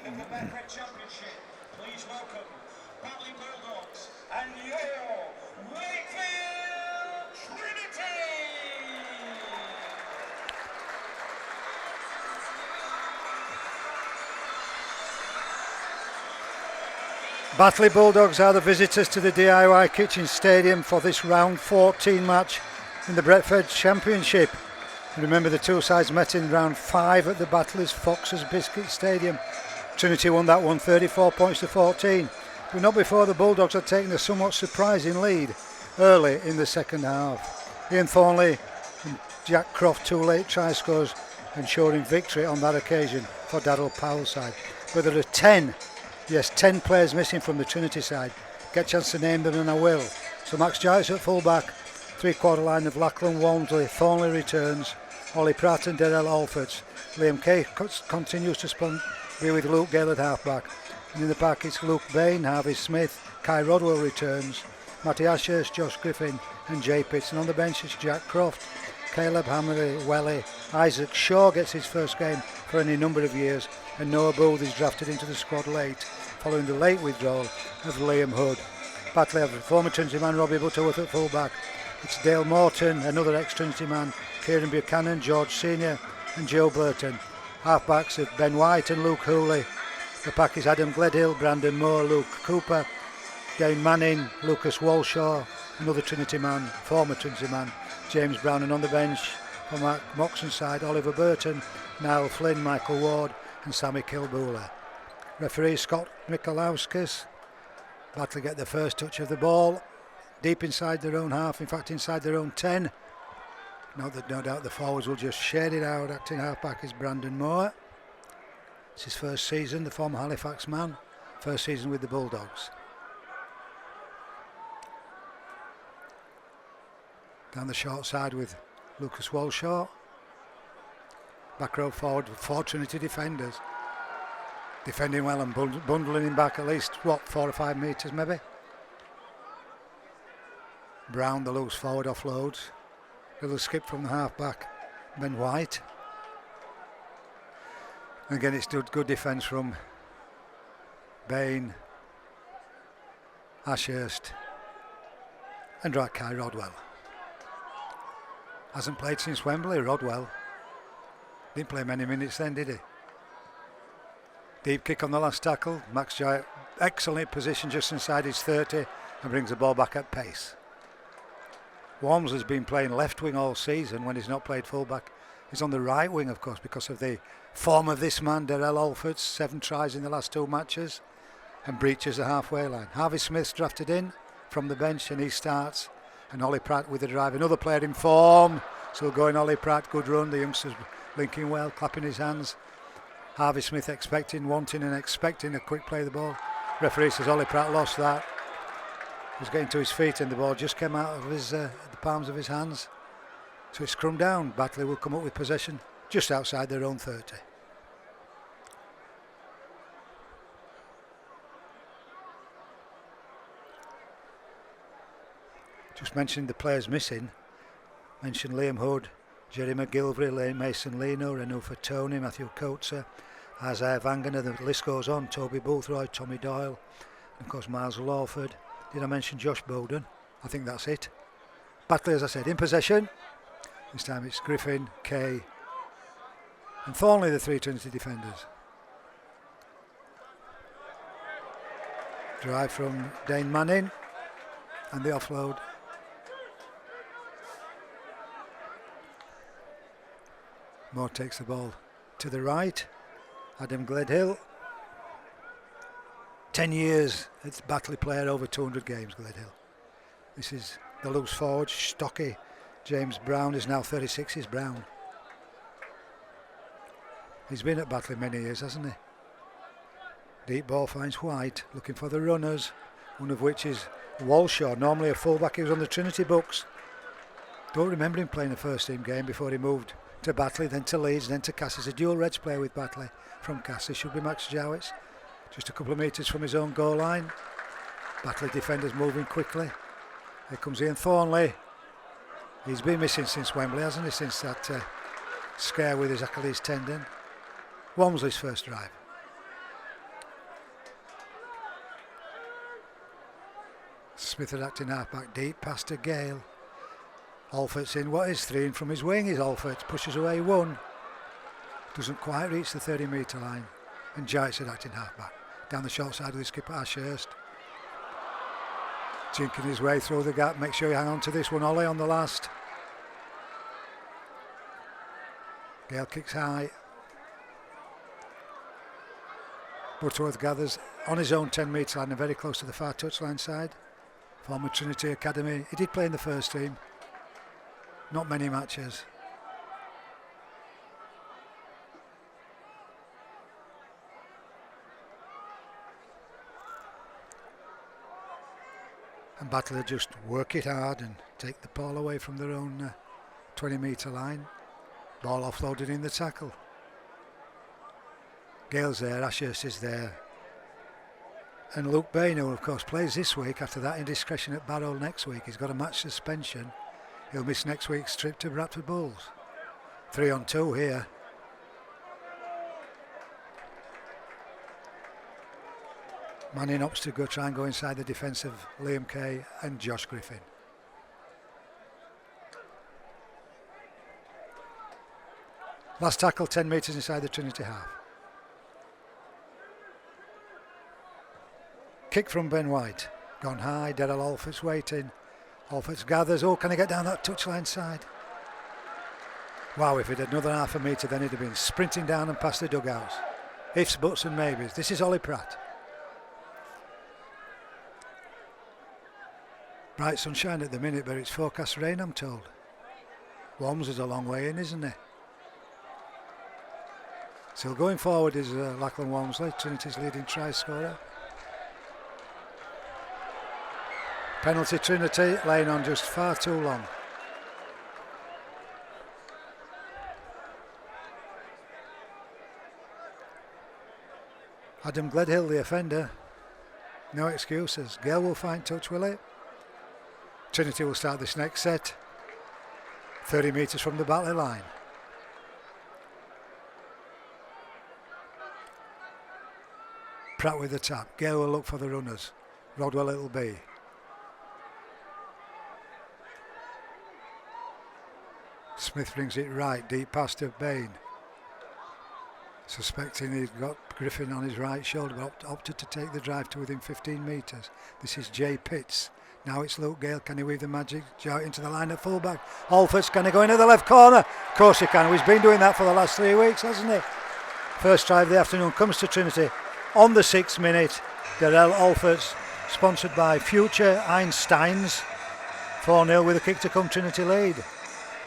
of the Betfred Championship, please welcome Batley Bulldogs and your Wakefield Trinity! Batley Bulldogs are the visitors to the DIY Kitchen Stadium for this round 14 match in the Betfred Championship. Remember, the two sides met in round 5 at the Batley's Fox's Biscuit Stadium. Trinity won that one 34 points to 14, but not before the Bulldogs had taken a somewhat surprising lead early in the second half. Ian Thornley and Jack Croft, two late try scores, ensuring victory on that occasion for Daryl Powell's side. But there are 10 players missing from the Trinity side. Get a chance to name them and I will. So Max Giles at full-back, three-quarter line of Lachlan Walmsley, Thornley returns, Ollie Pratt and Darrell Alfords. Liam Kay continues to be with Luke Gale at half-back. And in the back it's Luke Bain, Harvey Smith, Kai Rodwell returns, Matty Ashurst, Josh Griffin and Jay Pitts. And on the bench it's Jack Croft, Caleb Hammery, Welly, Isaac Shaw gets his first game for any number of years, and Noah Booth is drafted into the squad late, following the late withdrawal of Liam Hood. Batley have former Trinity man Robbie Butterworth at full-back. It's Dale Morton, another ex-Trinity man, Kieran Buchanan, George Senior and Joe Burton. Half-backs of Ben White and Luke Hooley. The pack is Adam Gledhill, Brandon Moore, Luke Cooper, Dane Manning, Lucas Walshaw, another Trinity man, former Trinity man, James Brown. And on the bench for Mark Moxon's side, Oliver Burton, Niall Flynn, Michael Ward and Sammy Kilboola. Referee Scott Mikalauskis. Batley get the first touch of the ball deep inside their own half, in fact inside their own 10. No doubt the forwards will just shade it out. Acting half-back is Brandon Moore. It's his first season, the former Halifax man, first season with the Bulldogs. Down the short side with Lucas Walshaw. Back row forward with 4 Trinity defenders. Defending well and bundling him back at least, 4 or 5 metres maybe. Brown, the loose forward, offloads. Little skip from the half-back, Ben White. And again, it's good defence from Bain, Ashurst and Kai Rodwell. Hasn't played since Wembley, Rodwell. Didn't play many minutes then, did he? Deep kick on the last tackle. Max Giant, excellent position just inside his 30 and brings the ball back at pace. Worms has been playing left wing all season when he's not played fullback. He's on the right wing, of course, because of the form of this man, Darrell Alfords, 7 tries in the last 2 matches and breaches the halfway line. Harvey Smith's drafted in from the bench and he starts. And Ollie Pratt with the drive, another player in form. So going Ollie Pratt, good run. The youngsters linking well, clapping his hands. Harvey Smith wanting and expecting a quick play of the ball. Referee says Ollie Pratt lost that. He was getting to his feet and the ball just came out of his the palms of his hands. So it's scrum down. Batley will come up with possession just outside their own 30. Just mentioned the players missing. Mentioned Liam Hood, Jerry McGilvery, Mason Leno, Renufa Tony, Matthew Coates, Isaiah Vangener, the list goes on, Toby Boothroyd, Tommy Doyle, and of course Miles Lawford. Did I mention Josh Bowden? I think that's it. Batley, as I said, in possession. This time it's Griffin, Kay and Thornley, the 3 Trinity defenders. Drive from Dane Manning and the offload. Moore takes the ball to the right. Adam Gledhill. 10 years, it's Batley player, over 200 games, Gledhill. This is the loose forward, stocky. James Brown is now 36, is Brown. He's been at Batley many years, hasn't he? Deep ball finds White, looking for the runners, one of which is Walshaw, normally a fullback. He was on the Trinity books. Don't remember him playing a first team game before he moved to Batley, then to Leeds, then to Cass. He's a dual Reds player with Batley from Cass. He should be Max Jowitz, just a couple of metres from his own goal line. Batley defenders moving quickly. Here comes Ian Thornley. He's been missing since Wembley, hasn't he, since that scare with his Achilles tendon. Walmsley's first drive. Smith at acting half-back, deep pass to Gale. Alfort's in, what is 3 in from his wing is Alfort, pushes away 1. Doesn't quite reach the 30-metre line. And Jarrett's at acting half-back. Down the short side of the skipper, Ashurst. Jinking his way through the gap, make sure you hang on to this one, Ollie on the last. Gale kicks high. Butterworth gathers on his own 10-metre line and very close to the far touchline side. Former Trinity Academy. He did play in the first team. Not many matches. And Batley just work it hard and take the ball away from their own 20-metre line. Ball offloaded in the tackle. Gale's there, Ashurst is there. And Luke Bain, who of course plays this week after that indiscretion at Barrow next week. He's got a match suspension. He'll miss next week's trip to Bradford Bulls. 3-on-2 here. Manning opts to try and go inside the defence of Liam Kay and Josh Griffin. Last tackle 10 metres inside the Trinity half. Kick from Ben White. Gone high, Daryl Alfort's waiting. Alfort's gathers. Oh, can he get down that touchline side? Wow, if he'd had another half a metre, then he'd have been sprinting down and past the dugouts. Ifs, buts and maybes. This is Ollie Pratt. Bright sunshine at the minute, but it's forecast rain, I'm told. Walmsley's a long way in, isn't he? Still going forward is Lachlan Walmsley, Trinity's leading try scorer. Penalty Trinity, laying on just far too long. Adam Gledhill, the offender. No excuses. Gale will find touch, will it? Trinity will start this next set. 30 metres from the Batley line. Pratt with the tap. Gale will look for the runners. Rodwell it'll be. Smith brings it right, deep pass to Bain. Suspecting he's got Griffin on his right shoulder, but opted to take the drive to within 15 metres. This is Jay Pitts. Now it's Luke Gale. Can he weave the magic? Out into the line at fullback. Alfort's can he go into the left corner? Of course he can. He's been doing that for the last 3 weeks, hasn't he? First try of the afternoon comes to Trinity on the 6th minute. Darrell Alfort's, sponsored by Future Einsteins. 4-0 with a kick to come Trinity lead.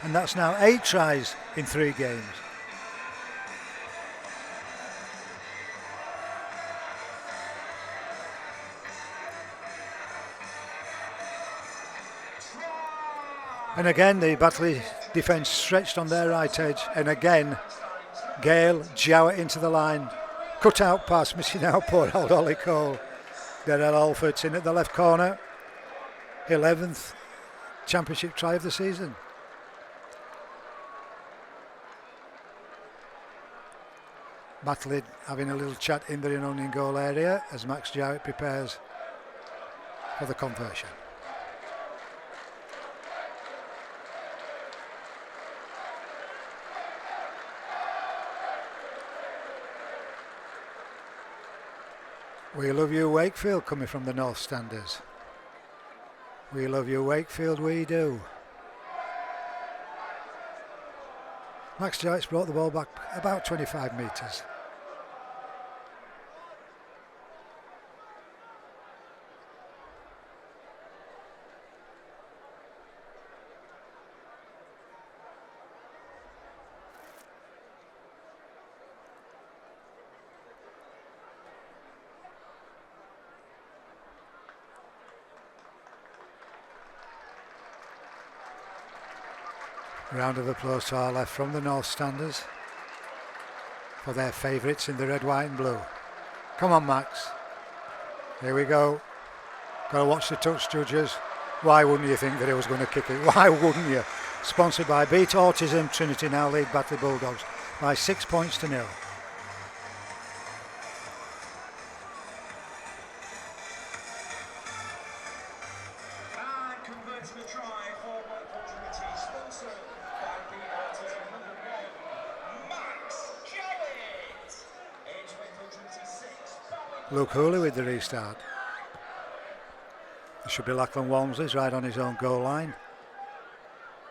And that's now 8 tries in 3 games. And again the Batley defence stretched on their right edge, and again Gale, Jowett into the line, cut out pass, missing out poor old Ollie Cole. Darrell Alfort's in at the left corner, 11th championship try of the season. Batley having a little chat in their own goal area as Max Jowett prepares for the conversion. We love you Wakefield, coming from the North Standers. We love you Wakefield, we do. Max Jowett's brought the ball back about 25 metres. Round of applause to our left from the North Standers for their favourites in the red, white and blue. Come on Max. Here we go. Got to watch the touch judges. Why wouldn't you think that he was going to kick it? Why wouldn't you? Sponsored by Beat Autism. Trinity now lead Batley Bulldogs by 6 points to 0. Luke Hooley with the restart. It should be Lachlan Walmsley's right on his own goal line.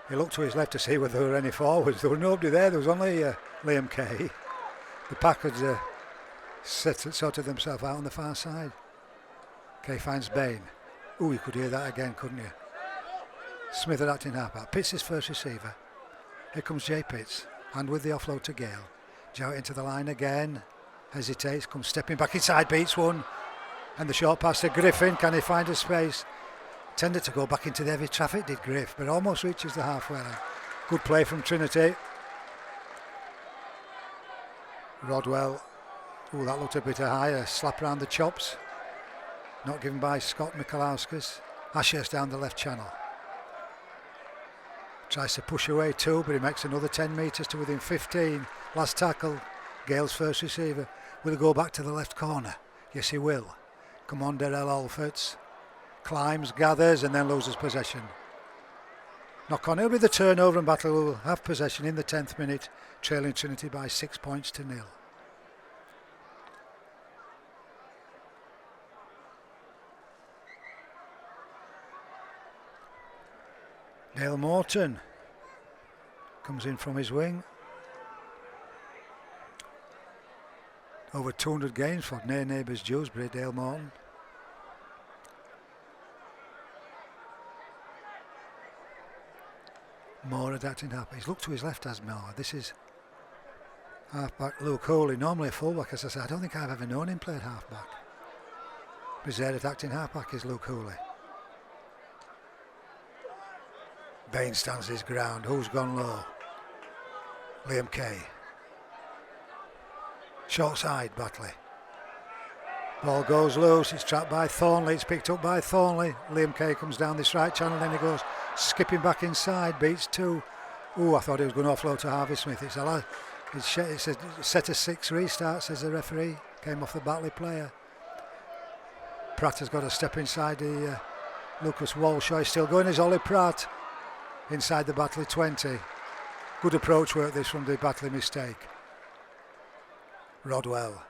He looked to his left to see whether there were any forwards. There was nobody there. There was only Liam Kay. The pack had sorted themselves out on the far side. Kay finds Bain. Ooh, you could hear that again, couldn't you? Smith at acting halfback. Pitts his first receiver. Here comes Jay Pitts. And with the offload to Gale. Jowett into the line again. Hesitates, comes stepping back inside, beats one. And the short pass to Griffin. Can he find a space? Tended to go back into the heavy traffic, did Griff, but almost reaches the halfway line. Good play from Trinity. Rodwell. Ooh, that looked a bit high. A slap around the chops. Not given by Scott Mikalauskas. Ashurst down the left channel. Tries to push away too, but he makes another 10 metres to within 15. Last tackle. Gale's first receiver. Will he go back to the left corner? Yes, he will. Come on, Darrell Alfords. Climbs, gathers, and then loses possession. Knock on. It'll be the turnover, and Batley will have possession in the 10th minute, trailing Trinity by 6 points to 0. Dale Morton comes in from his wing. Over 200 games for near neighbours Dewsbury, Dale Morton. Moore adapting halfback. He's looked to his left as Moore. This is halfback Luke Hooley, normally a fullback. As I said, I don't think I've ever known him played halfback. His acting halfback is Luke Hooley. Bain stands his ground. Who's gone low? Liam Kay. Short side, Batley. Ball goes loose. It's trapped by Thornley. It's picked up by Thornley. Liam Kay comes down this right channel. Then he goes skipping back inside. Beats two. Ooh, I thought he was going to offload to Harvey Smith. It's a set of 6 restart, says the referee. Came off the Batley player. Pratt has got to step inside the Lucas Walshaw. He's still going. Is Ollie Pratt inside the Batley 20. Good approach work this from the Batley mistake. Rodwell.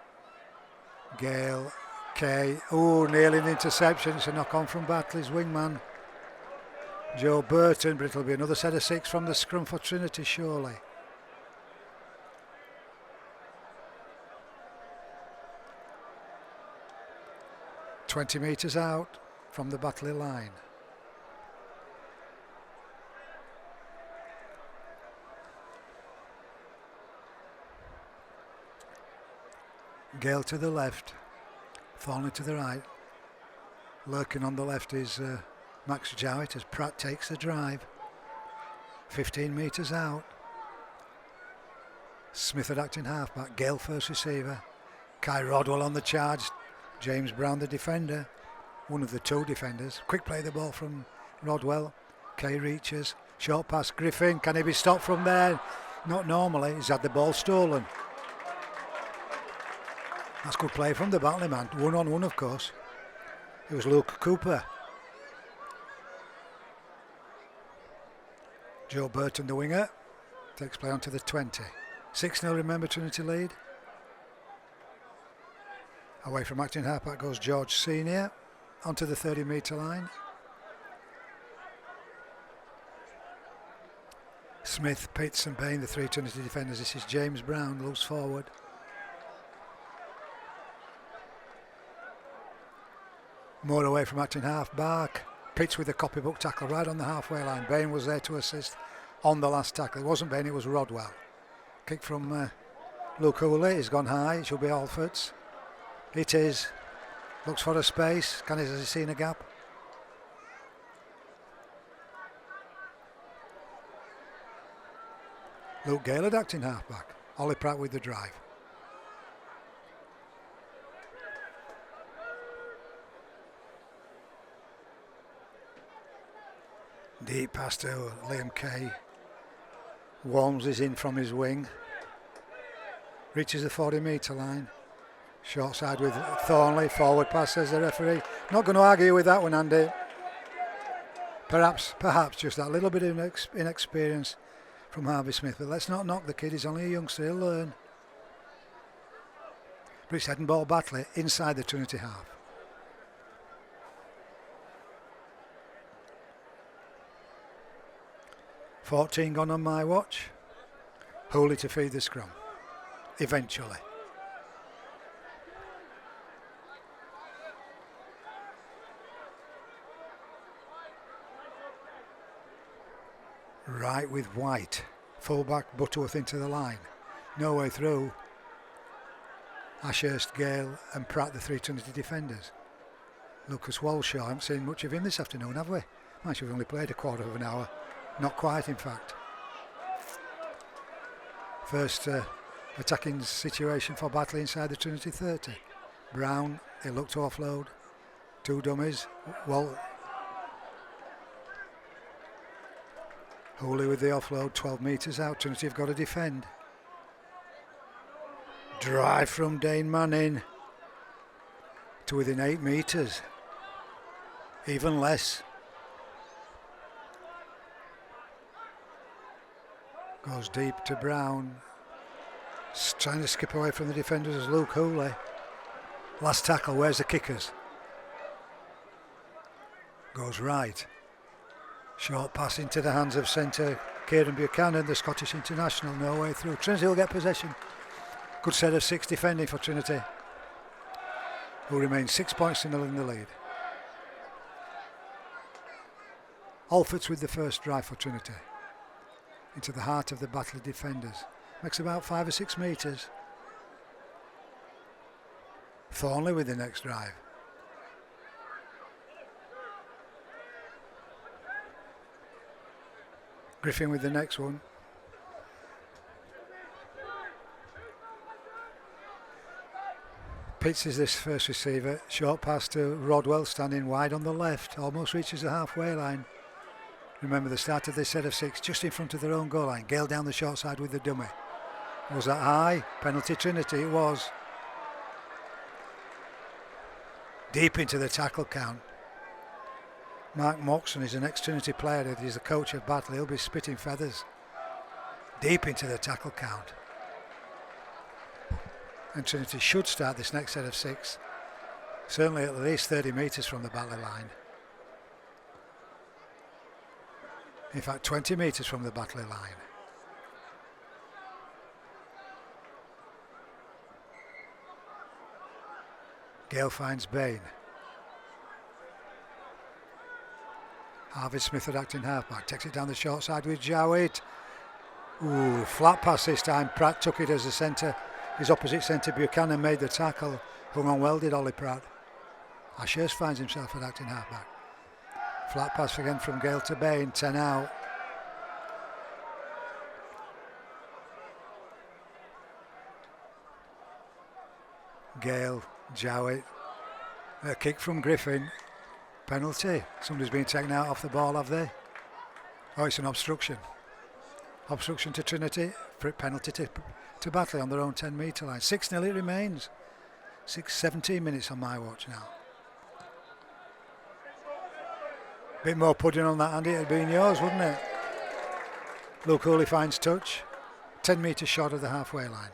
Gale. Kay. Oh, nailing interception. It's a knock on from Batley's wingman. Joe Burton, but it'll be another set of 6 from the scrum for Trinity, surely. "20 metres out from the Batley line. Gale to the left, Thornley to the right. Lurking on the left is Max Jowett as Pratt takes the drive. 15 metres out. Smith at acting halfback. Gale first receiver. Kai Rodwell on the charge. James Brown the defender. One of the 2 defenders. Quick play the ball from Rodwell. Kay reaches. Short pass Griffin. Can he be stopped from there? Not normally. He's had the ball stolen. That's good play from the Batley man. 1-on-1, of course. It was Luke Cooper. Joe Burton, the winger, takes play onto the 20. 6-0, remember, Trinity lead. Away from acting halfback goes George Senior onto the 30-metre line. Smith, Pitts and Bain, the 3 Trinity defenders. This is James Brown, loose forward. More away from acting half-back. Pitts with a copybook tackle right on the halfway line. Bain was there to assist on the last tackle. It wasn't Bain, it was Rodwell. Kick from Luke Hooley. He's gone high. It should be Alfords. It is. Looks for a space. Has he seen a gap? Luke Gale at acting halfback. Ollie Pratt with the drive. Deep pass to Liam Kay. Walms is in from his wing. Reaches the 40-metre line. Short side with Thornley. Forward pass, says the referee. Not going to argue with that one, Andy. Perhaps just that little bit of inexperience from Harvey Smith. But let's not knock the kid. He's only a youngster. He'll learn. But it's head and ball Batley inside the Trinity half. "14 gone on my watch. Holy to feed the scrum. Eventually." Right with White. Fullback Butterworth into the line. No way through. Ashurst, Gale and Pratt, the three Trinity defenders. Lucas Walshaw, I haven't seen much of him this afternoon, have we? Might have only played a quarter of an hour. Not quite, in fact. First attacking situation for Batley inside the Trinity 30. Brown, he looked to offload. Two dummies. Holy with the offload, 12 metres out. Trinity have got to defend. Drive from Dane Manning to within 8 metres. Even less. Goes deep to Brown. Trying to skip away from the defenders is Luke Hooley. Last tackle, where's the kickers? Goes right. Short pass into the hands of centre Kieran Buchanan, the Scottish international. No way through. Trinity will get possession. Good set of 6 defending for Trinity, who remain 6 points to 0 in the lead. Alfords with the first drive for Trinity. Into the heart of the Batley defenders. Makes about 5 or 6 metres. Thornley with the next drive. Griffin with the next one. Pitts is this first receiver. Short pass to Rodwell, standing wide on the left. Almost reaches the halfway line. Remember the start of this set of 6, just in front of their own goal line. Gale down the short side with the dummy. Was that high? Penalty Trinity, it was. Deep into the tackle count. Mark Moxon is an ex-Trinity player. He's the coach of Batley. He'll be spitting feathers. Deep into the tackle count. And Trinity should start this next set of 6. Certainly at least 30 metres from the Batley line. In fact, 20 metres from the Batley line. Gale finds Bain. Harvey Smith at acting halfback. Takes it down the short side with Jowett. Ooh, flat pass this time. Pratt took it as a centre. His opposite centre Buchanan made the tackle. Hung on well did Ollie Pratt. Ashurst finds himself at acting halfback. Flat pass again from Gale to Bain. 10 out. Gale, Jowett. A kick from Griffin. Penalty. Somebody's been taken out off the ball, have they? Oh, it's an obstruction. Obstruction to Trinity. Penalty to Batley on their own 10 metre line. 6-0 it remains. 17 minutes on my watch now. Bit more pudding on that, Andy. It'd been yours, wouldn't it? Luke Hooley finds touch. 10 metres short of the halfway line.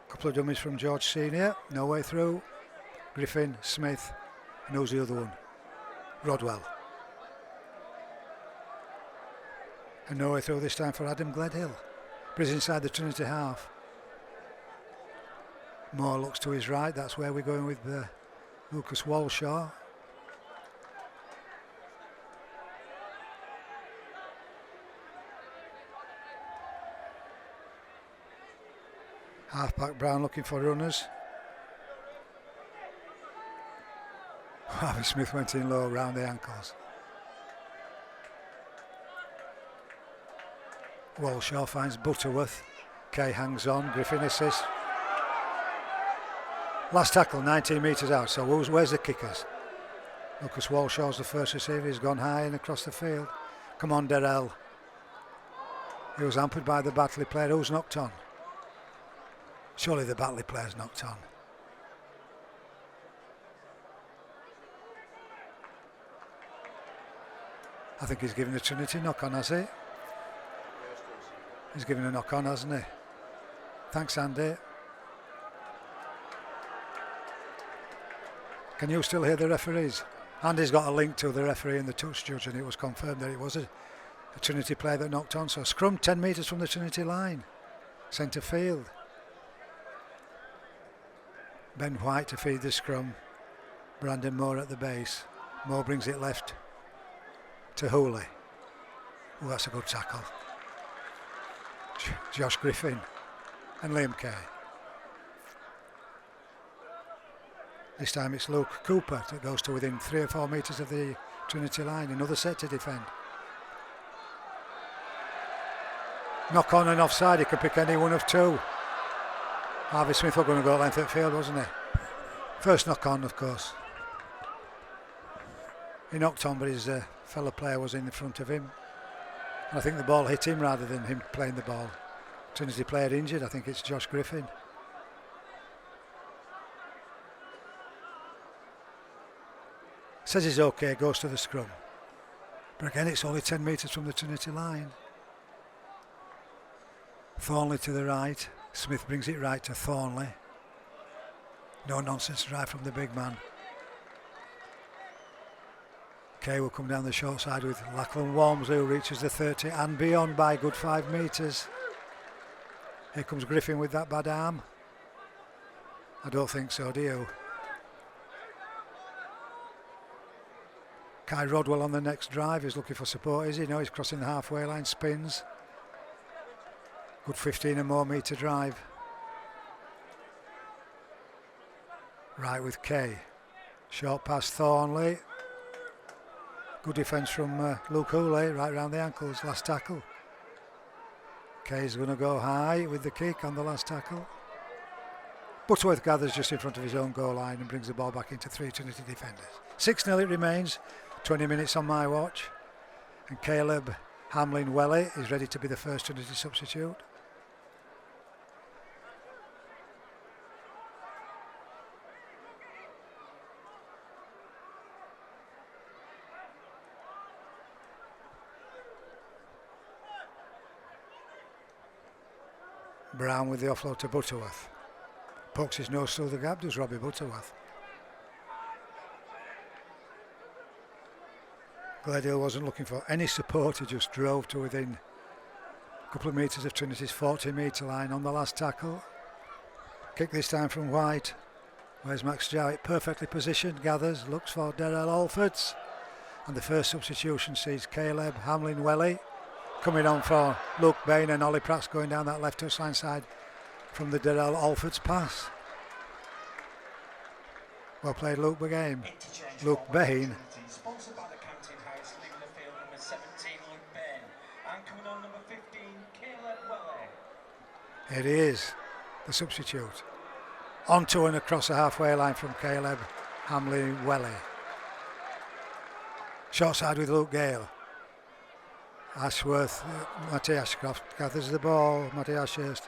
Couple of dummies from George Senior. No way through. Griffin, Smith. And who's the other one? Rodwell. And no way through this time for Adam Gledhill. But he's inside the Trinity half. Moore looks to his right. That's where we're going with Lucas Walshaw. Halfback Brown looking for runners. Harvey Smith went in low round the ankles. Walshaw finds Butterworth. Kay hangs on. Griffin assists. Last tackle 19 metres out. So where's the kickers? Lucas Walshaw's the first receiver. He's gone high and across the field. Come on, Darrell. He was hampered by the Batley player. Who's knocked on? Surely the Batley player's knocked on. I think he's given the Trinity knock on, has he? He's given a knock on, hasn't he? Thanks, Andy. Can you still hear the referees? Andy's got a link to the referee and the touch judge, and it was confirmed that it was a Trinity player that knocked on. So scrum 10 metres from the Trinity line. Centre field. Ben White to feed the scrum. Brandon Moore at the base. Moore brings it left to Hooley. Oh, that's a good tackle. Josh Griffin and Liam Kay. This time it's Luke Cooper that goes to within 3 or 4 metres of the Trinity line. Another set to defend. Knock on and offside, he could pick any one of two. Harvey Smith was going to go length at field, wasn't he? First knock on, of course. He knocked on, but his fellow player was in the front of him. And I think the ball hit him rather than him playing the ball. Trinity player injured, I think it's Josh Griffin. Says he's okay, goes to the scrum. But again, it's only 10 metres from the Trinity line. Thornley to the right. Smith brings it right to Thornley. No nonsense drive from the big man. Kay will come down the short side with Lachlan Walmsley, who reaches the 30 and beyond by a good 5 metres. Here comes Griffin with that bad arm. I don't think so, do you? Kai Rodwell on the next drive. He's looking for support, is he? No, he's crossing the halfway line, spins. Good 15 and more metre drive. Right with Kay. Short pass Thornley. Good defence from Luke Hooley, right round the ankles, last tackle. Kay's going to go high with the kick on the last tackle. Butterworth gathers just in front of his own goal line and brings the ball back into 3 Trinity defenders. 6-0 it remains, 20 minutes on my watch. And Caleb Hamlin-Welly is ready to be the first Trinity substitute. Brown with the offload to Butterworth. Pokes his nose through the gap, does Robbie Butterworth. Gledhill wasn't looking for any support, he just drove to within a couple of metres of Trinity's 40 metre line on the last tackle. Kick this time from White. Where's Max Jowett? Perfectly positioned, gathers, looks for Darrell Alfords. And the first substitution sees Caleb Hamlin-Welly coming on for Luke Bain, and Ollie Pratt's going down that left touchline side from the Darrell Alfords pass. Well played, Luke Bain. Luke Bain. Sponsored by the Canton House, leaving the field number 17, Luke Bain. And coming on number 15, Caleb Welly. Here he is, the substitute. Onto and across the halfway line from Caleb Hamlin-Welly. Short side with Luke Gale. Ashworth, Matty Ashcroft gathers the ball, Matty Ashurst.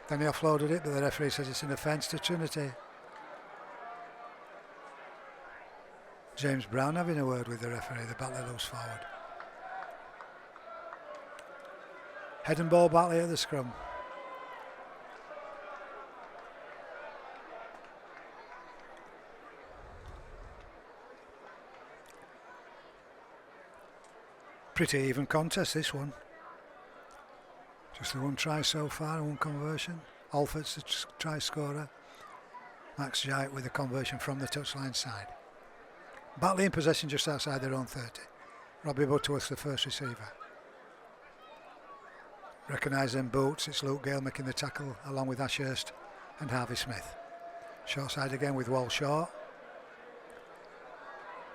Then he offloaded it, but the referee says it's an offence to Trinity. James Brown having a word with the referee, the Batley loose forward. Head and ball Batley at the scrum. Pretty even contest, this one. Just the one try so far and one conversion. Alford's the try scorer. Max Jowett with the conversion from the touchline side. Batley in possession just outside their own 30. Robbie Butterworth the first receiver. Recognise them boots. It's Luke Gale making the tackle along with Ashurst and Harvey Smith. Short side again with Wall Shaw.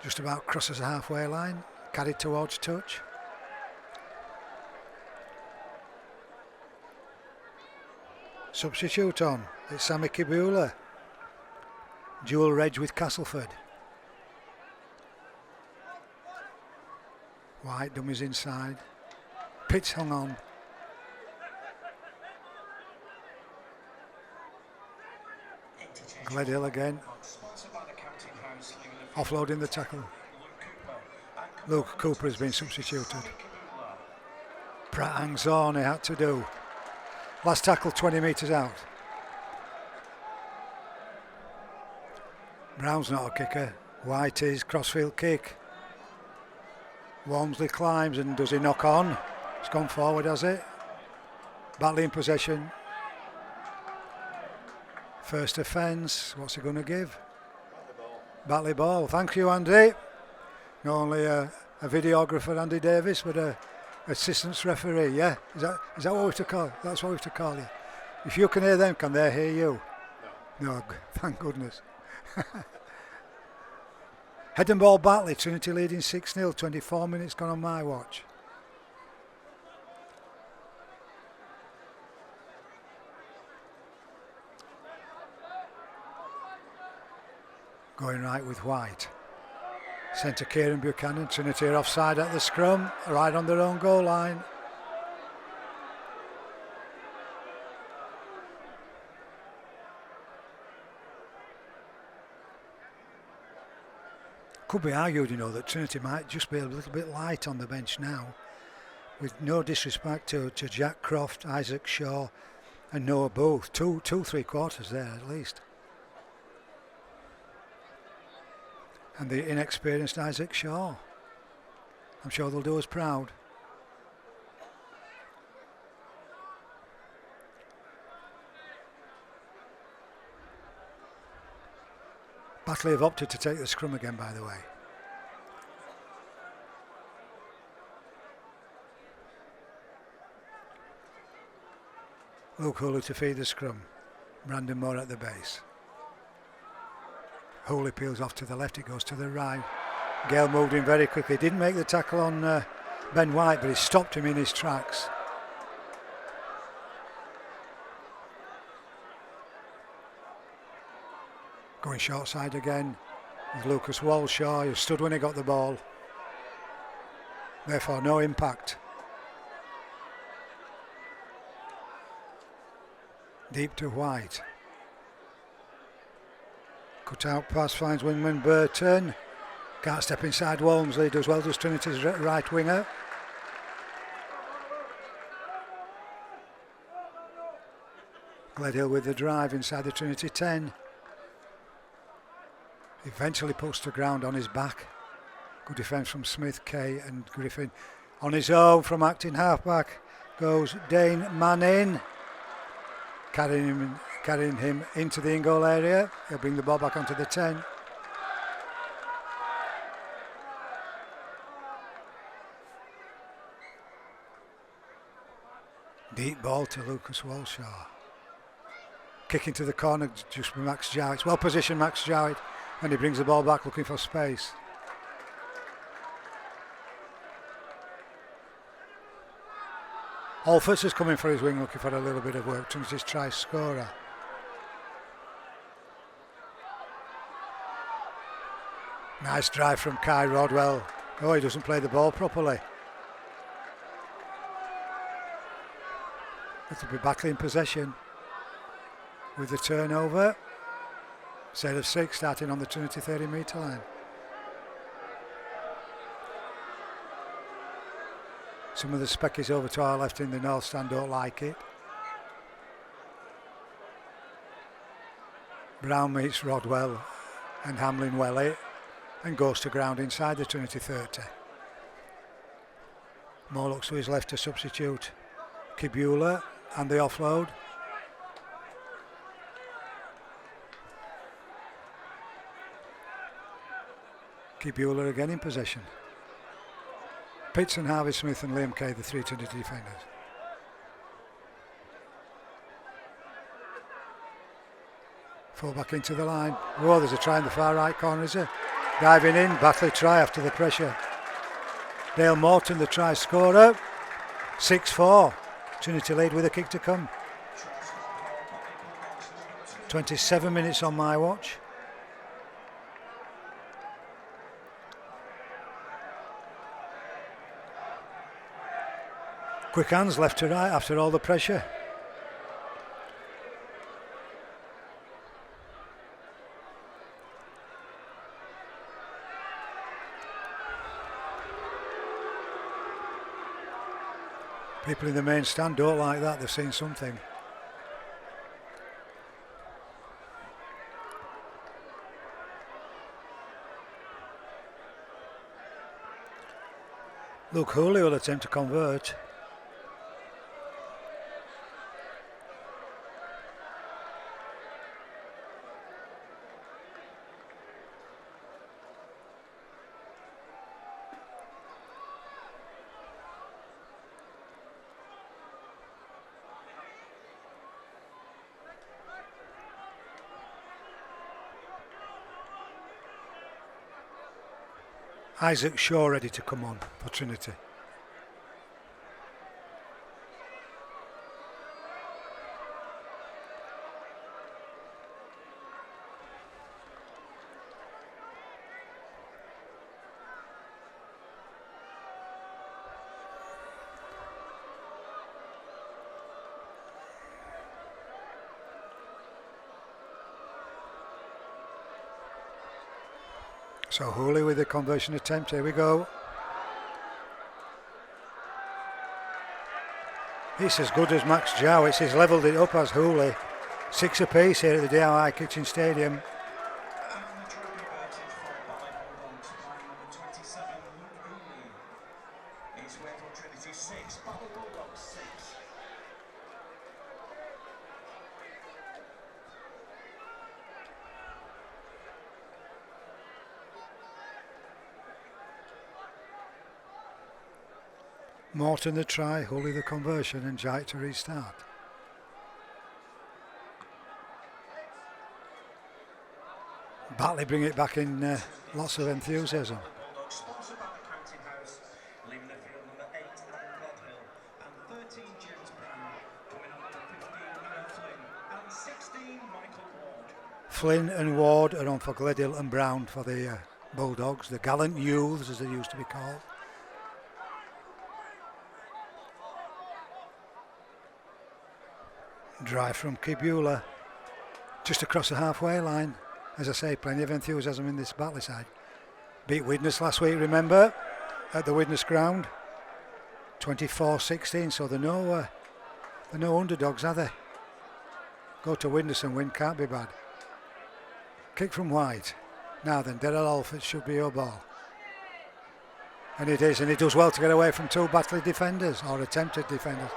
Just about crosses the halfway line. Carried towards touch. Substitute on. It's Sammy Kibula. Dual reg with Castleford. White dummies inside. Pitts hung on. Gledhill again. Offloading the tackle. Luke Cooper has been substituted. Pratt hangs on, he had to do. Last tackle 20 metres out. Brown's not a kicker. White is. Crossfield kick. Walmsley climbs, and does he knock on? It's gone forward, has it? Batley in possession. First offence. What's he going to give? Batley ball. Thank you, Andy. Not only a videographer, Andy Davis, but a assistant referee. Yeah, is that what we have to call? That's what we have to call you. If you can hear them, can they hear you? No, thank goodness. Head and ball Batley. Trinity leading 6-0. 24 minutes gone on my watch. Going right with White. Centre Kieran Buchanan. Trinity are offside at the scrum, right on their own goal line. Could be argued, that Trinity might just be a little bit light on the bench now, with no disrespect to Jack Croft, Isaac Shaw and Noah Booth. Two 3/4 there at least. And the inexperienced Isaac Shaw. I'm sure they'll do us proud. Batley have opted to take the scrum again, by the way. Luke Hooley to feed the scrum. Brandon Moore at the base. Hooley peels off to the left, it goes to the right. Gale moved in very quickly. Didn't make the tackle on Ben White, but he stopped him in his tracks. Going short side again with Lucas Walshaw, who stood when he got the ball. Therefore no impact. Deep to White. Cut out pass, finds wingman Burton. Can't step inside Walmsley, does well, does Trinity's right winger. Gledhill with the drive inside the Trinity 10. Eventually puts to ground on his back. Good defence from Smith, Kay and Griffin. On his own from acting halfback goes Dane Manning. Carrying him into the in-goal area. He'll bring the ball back onto the 10. Deep ball to Lucas Walshaw. Kick into the corner just for Max Jowett. Well positioned Max Jowett, and he brings the ball back looking for space. Alfords is coming for his wing looking for a little bit of work. Trinity's try scorer. Nice drive from Kai Rodwell. Oh, he doesn't play the ball properly. It'll be Batley in possession with the turnover. Set of 6 starting on the Trinity 30 metre line. Some of the speckies over to our left in the north stand don't like it. Brown meets Rodwell and Hamlin Welly and goes to ground inside the Trinity 30. Moore looks to his left to substitute Kibula and the offload. Kibula again in possession. Pitts and Harvey Smith and Liam Kay, the 3 Trinity defenders. Full back into the line. Oh, there's a try in the far right corner, is there? Diving in, Batley try after the pressure. Dale Morton, the try scorer. 6-4. Trinity lead with a kick to come. 27 minutes on my watch. Quick hands left to right after all the pressure. People in the main stand don't like that, they've seen something. Luke Hooley will attempt to convert. Isaac Shaw ready to come on for Trinity. So Hooley with the conversion attempt, here we go. It's as good as Max Jowitz, he's levelled it up as Hooley. 6 apiece here at the DIY Kitchen Stadium. And the trophy verted for Batley Bulldogs, playing number 27, Luke Hooley. It's Wakefield Trinity 6, Batley Bulldogs 6. Morton the try, Hooley the conversion, and Jite to restart. Batley bring it back in lots of enthusiasm. Bulldogs sponsored by the Counting House, leaving the field number 8 Alan Hill and 13 James Brown, coming on to 15 Noah Flynn and 16 Michael Ward. Flynn and Ward are on for Gledhill and Brown for the Bulldogs, the gallant youths as they used to be called. Drive from Kibula, just across the halfway line. As I say, plenty of enthusiasm in this Batley side. Beat Widnes last week, remember, at the Widnes ground, 24-16. So they're no underdogs, are they? Go to Widnes and win, can't be bad. Kick from White. Now then, Daryl Alford should be your ball. And it is, and he does well to get away from 2 Batley defenders, or attempted defenders.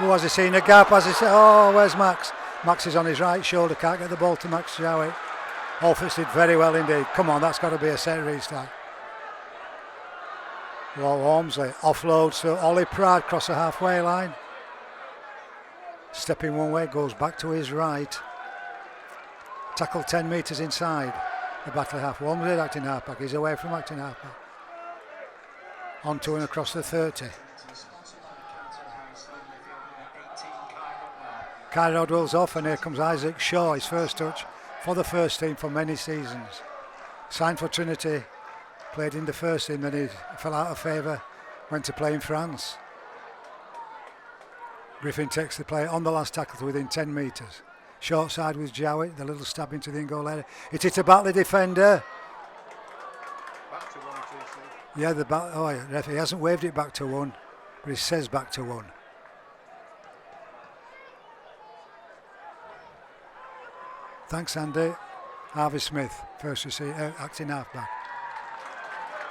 Oh, has he seen a gap? Has he said, oh, where's Max? Max is on his right shoulder, can't get the ball to Max Jowett. Alford did very well indeed. Come on, that's got to be a set restart. Well, Walmsley offloads to Ollie Pratt across the halfway line. Stepping one way, goes back to his right. Tackle 10 metres inside the Batley half. Walmsley acting halfback, he's away from acting halfback. On to and across the 30. Kai Rodwell's off, and here comes Isaac Shaw, his first touch for the first team for many seasons. Signed for Trinity, played in the first team, then he fell out of favour, went to play in France. Griffin takes the play on the last tackle to within 10 metres. Short side with Jowett, the little stab into the in-goal area. It hit a Batley defender. Back to 1, 2, 3. Yeah, the referee hasn't waved it back to 1, but he says back to 1. Thanks, Andy. Harvey Smith, first receiver, acting halfback.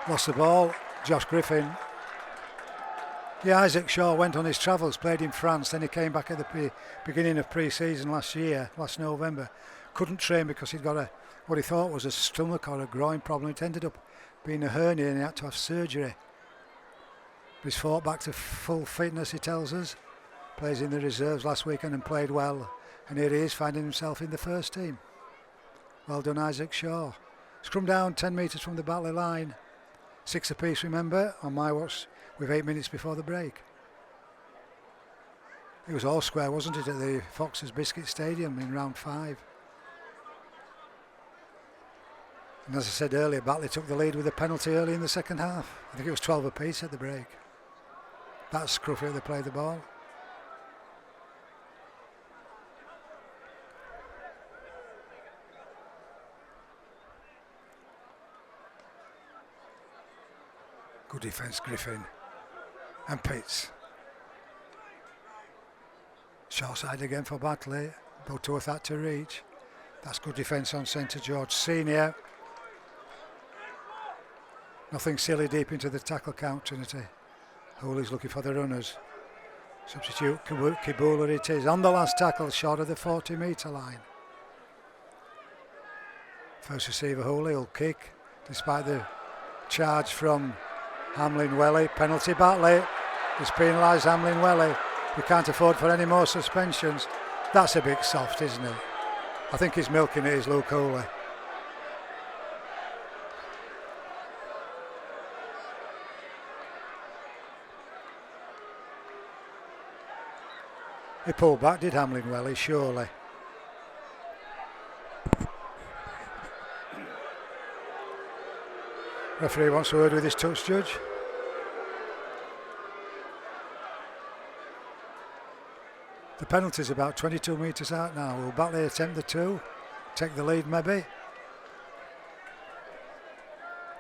Lost the ball. Josh Griffin. Yeah, Isaac Shaw went on his travels, played in France, then he came back at the beginning of pre-season last November. Couldn't train because he'd got what he thought was a stomach or a groin problem. It ended up being a hernia and he had to have surgery. He's fought back to full fitness, he tells us. Plays in the reserves last weekend and played well. And here he is, finding himself in the first team. Well done, Isaac Shaw. Scrum down 10 metres from the Batley line. 6 apiece, remember, on my watch, with 8 minutes before the break. It was all square, wasn't it, at the Foxes Biscuit Stadium in round 5. And as I said earlier, Batley took the lead with a penalty early in the second half. I think it was 12 apiece at the break. That's scruffy how they played the ball. Good defence, Griffin and Pitts. Short side again for Batley. Butterworth had to reach. That's good defence on centre, George Senior. Nothing silly deep into the tackle count, Trinity. Hooley's looking for the runners. Substitute Kibula it is. On the last tackle, short of the 40-metre line. First receiver Hooley will kick, despite the charge from Hamlin-Welly. Penalty Batley. He's penalised Hamlin-Welly. We can't afford for any more suspensions. That's a bit soft, isn't it? I think he's milking it, is Luke Hooley. He pulled back, did Hamlin-Welly, surely. Referee wants a word with his touch judge. The penalty's about 22 metres out now. Will Batley attempt the 2? Take the lead maybe?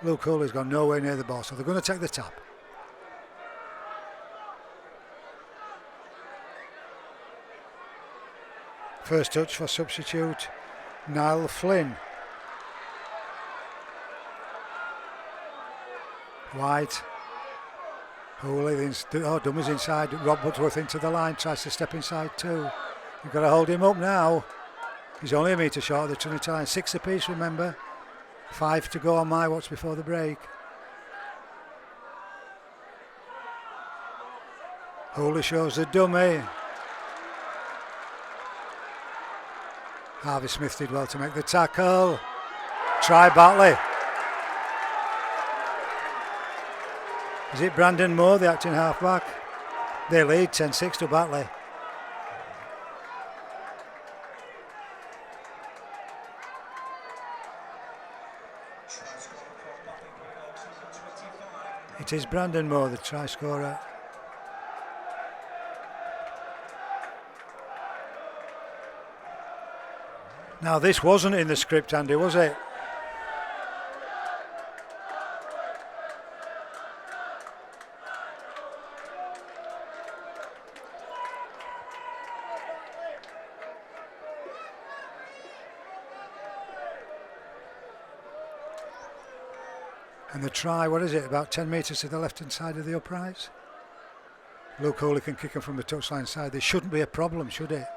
Luke Hooley's gone nowhere near the ball, so they're going to take the tap. First touch for substitute Niall Flynn. White. Hooley, Dummy's inside. Rob Hudworth into the line, tries to step inside too. You've got to hold him up now. He's only a metre short of the Trinity line. 6 apiece, remember. 5 to go on my watch before the break. Hooley shows the dummy. Harvey Smith did well to make the tackle. Try Batley. Is it Brandon Moore, the acting halfback? They lead 10-6 to Batley. It is Brandon Moore, the try scorer. Now this wasn't in the script, Andy, was it? And the try, what is it, about 10 metres to the left-hand side of the uprights? Luke Hooley can kick him from the touchline side. This shouldn't be a problem, should it?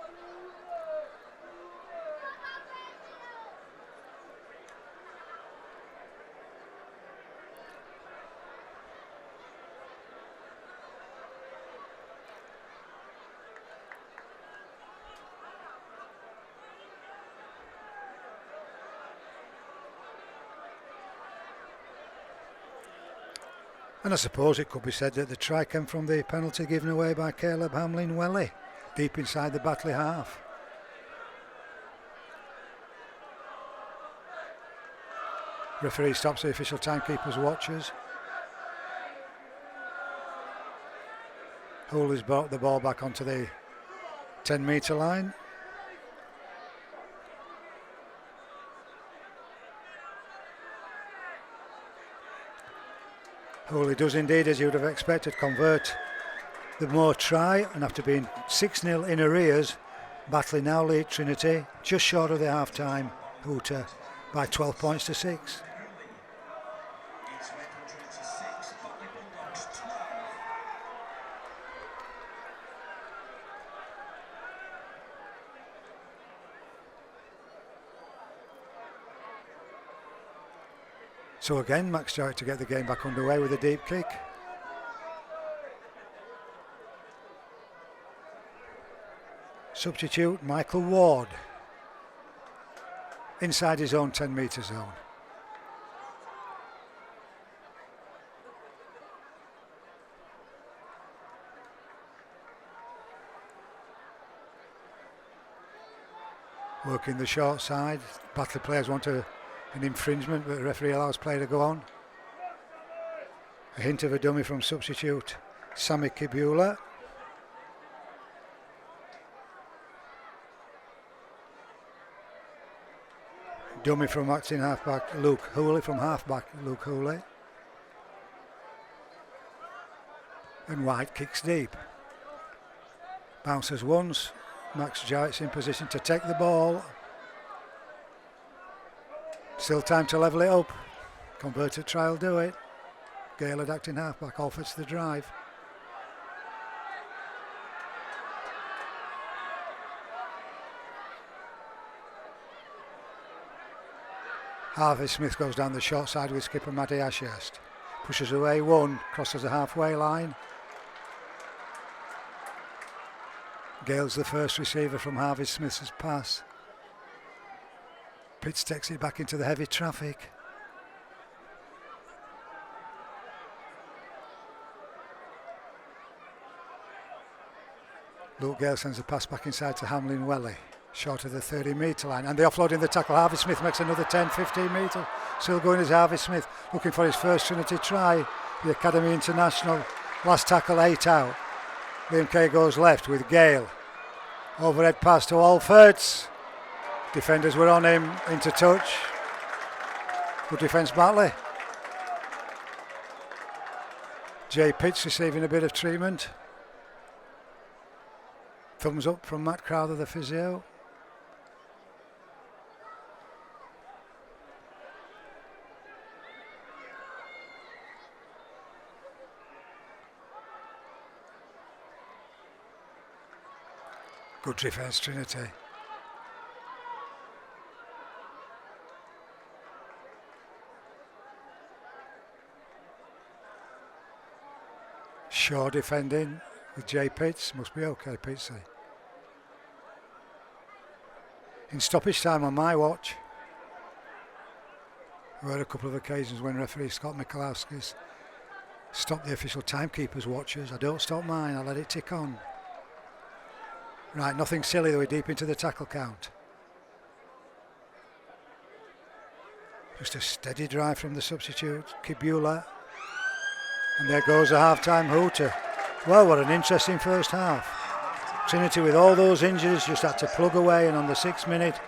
And I suppose it could be said that the try came from the penalty given away by Caleb Hamlin-Welly, deep inside the Batley half. Referee stops the official timekeeper's watchers. Hooley's brought the ball back onto the 10-metre line. Hooley does indeed, as you would have expected, convert the Moore try, and after being 6-0 in arrears, Batley now lead Trinity just short of the half-time hooter by 12 points to 6. So again, Max Jarrett to get the game back underway with a deep kick. Substitute Michael Ward. Inside his own 10-metre zone. Working the short side. Batley players want an infringement, but the referee allows play to go on. A hint of a dummy from substitute Sammy Kibula. Dummy from acting halfback Luke Hooley, from halfback Luke Hooley. And White kicks deep. Bounces once. Max Jarrett's in position to take the ball. Still time to level it up. Converted try will do it. Gaylord acting halfback offers the drive. Harvey Smith goes down the short side with skipper Matty Ashurst. Pushes away one, crosses the halfway line. Gale's the first receiver from Harvey Smith's pass. Pitts takes it back into the heavy traffic. Luke Gale sends the pass back inside to Hamlin Welly, short of the 30-metre line, and the offload in the tackle. Harvey Smith makes another 10-15 metre. Still going is Harvey Smith, looking for his first Trinity try, the Academy International. Last tackle 8 out. Liam Kay goes left with Gale. Overhead pass to Alfords. Defenders were on him, into touch. Good defence Batley. Jay Pitts receiving a bit of treatment. Thumbs up from Matt Crowther, the physio. Good defence, Trinity. Shaw defending with Jay Pitts. Must be okay, Pittsy. In stoppage time on my watch. There were a couple of occasions when referee Scott Michalowski's stopped the official timekeeper's watches. I don't stop mine, I let it tick on. Right, nothing silly though, we're deep into the tackle count. Just a steady drive from the substitute, Kibula. And there goes a half-time hooter. Well, what an interesting first half. Trinity with all those injuries just had to plug away, and on the 6th minute,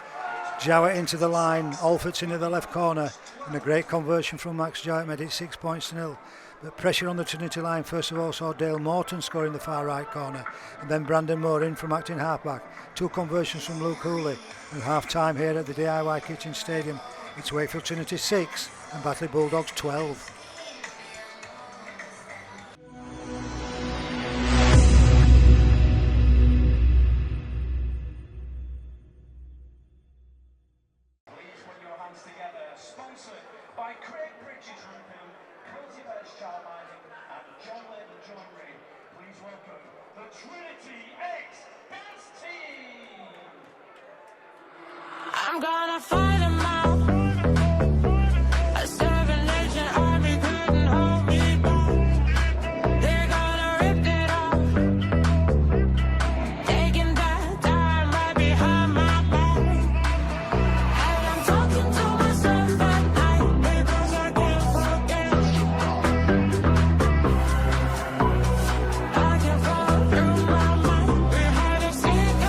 Jowett into the line, Alfords into the left corner, and a great conversion from Max Jowett made it 6-0. But pressure on the Trinity line first of all saw Dale Morton scoring the far right corner, and then Brandon Moore in from acting halfback. 2 conversions from Luke Hooley, and half-time here at the DIY Kitchen Stadium. It's Wakefield Trinity 6 and Batley Bulldogs 12. I'm gonna fight 'em out. A seven-nation army couldn't hold me back. They're gonna rip it off, taking that time right behind my back. And I'm talking to myself at night because I can't forget. I can fall through my mind behind a cigarette.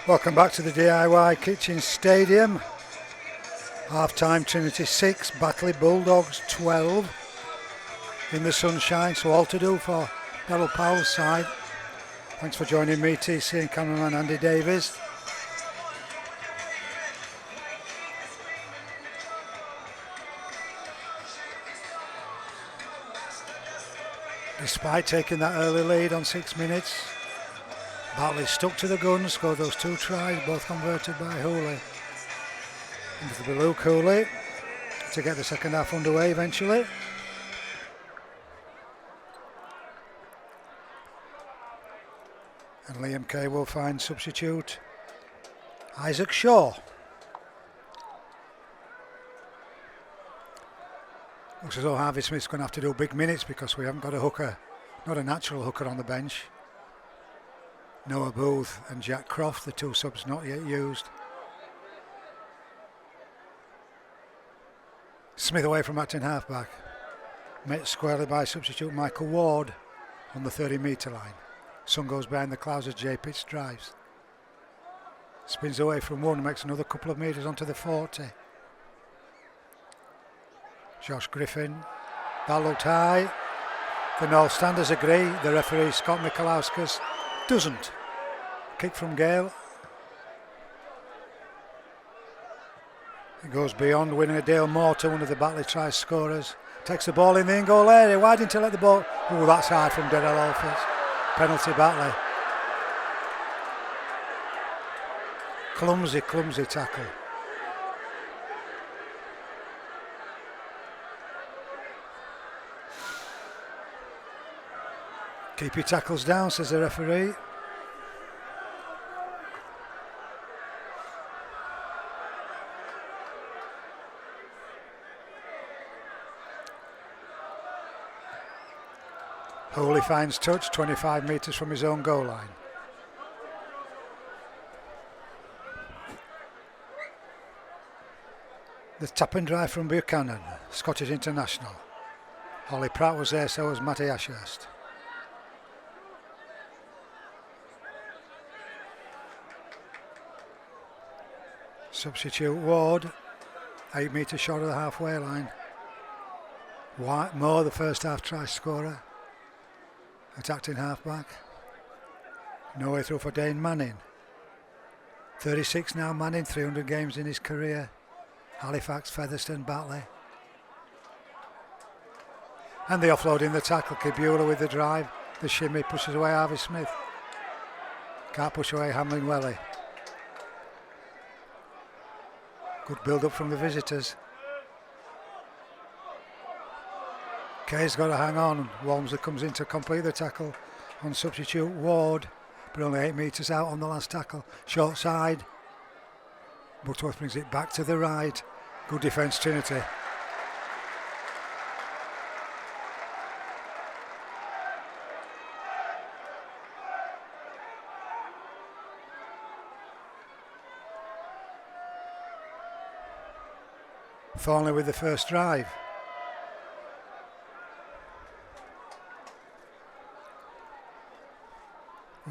Welcome back to the DIY Kitchen Stadium. Half-time, Trinity 6, Batley Bulldogs 12. In the sunshine, so all to do for Darryl Powell's side. Thanks for joining me, TC, and cameraman Andy Davies. Despite taking that early lead on 6 minutes, Batley stuck to the guns, scored those 2 tries, both converted by Hooley. Into the blue Hooley to get the second half underway eventually. And Liam Kay will find substitute Isaac Shaw. Looks as though Harvey Smith's going to have to do big minutes because we haven't got a hooker, not a natural hooker on the bench. Noah Booth and Jack Croft, the 2 subs not yet used. Smith away from acting halfback. Met squarely by substitute Michael Ward on the 30-metre line. Sun goes behind the clouds as Jay Pitts drives. Spins away from 1, makes another couple of metres onto the 40. Josh Griffin. That looked high. The North Standers agree. The referee, Scott Mikalauskas, doesn't. Kick from Gale. It goes beyond, winning a Dale Morton, one of the Batley try scorers. Takes the ball in the in-goal area. Why didn't he let the ball? Oh, that's hard from Darrell Alford. Penalty Batley. Clumsy tackle. Keep your tackles down, says the referee. Hooley finds touch 25 metres from his own goal line. The tap and drive from Buchanan, Scottish international. Holly Pratt was there, so was Matty Ashurst. Substitute Ward, 8 metres short of the halfway line. White Moore, the first half try scorer. Attacked in half-back. No way through for Dane Manning. 36 now Manning, 300 games in his career. Halifax, Featherstone, Batley. And the offload in the tackle. Kibula with the drive. The shimmy pushes away Harvey Smith. Can't push away Hamlin Welly. Good build-up from the visitors. Kay's got to hang on. Walmsley comes in to complete the tackle on substitute Ward, but only 8 metres out on the last tackle. Short side. Butterworth brings it back to the right. Good defence, Trinity. Thornley with the first drive.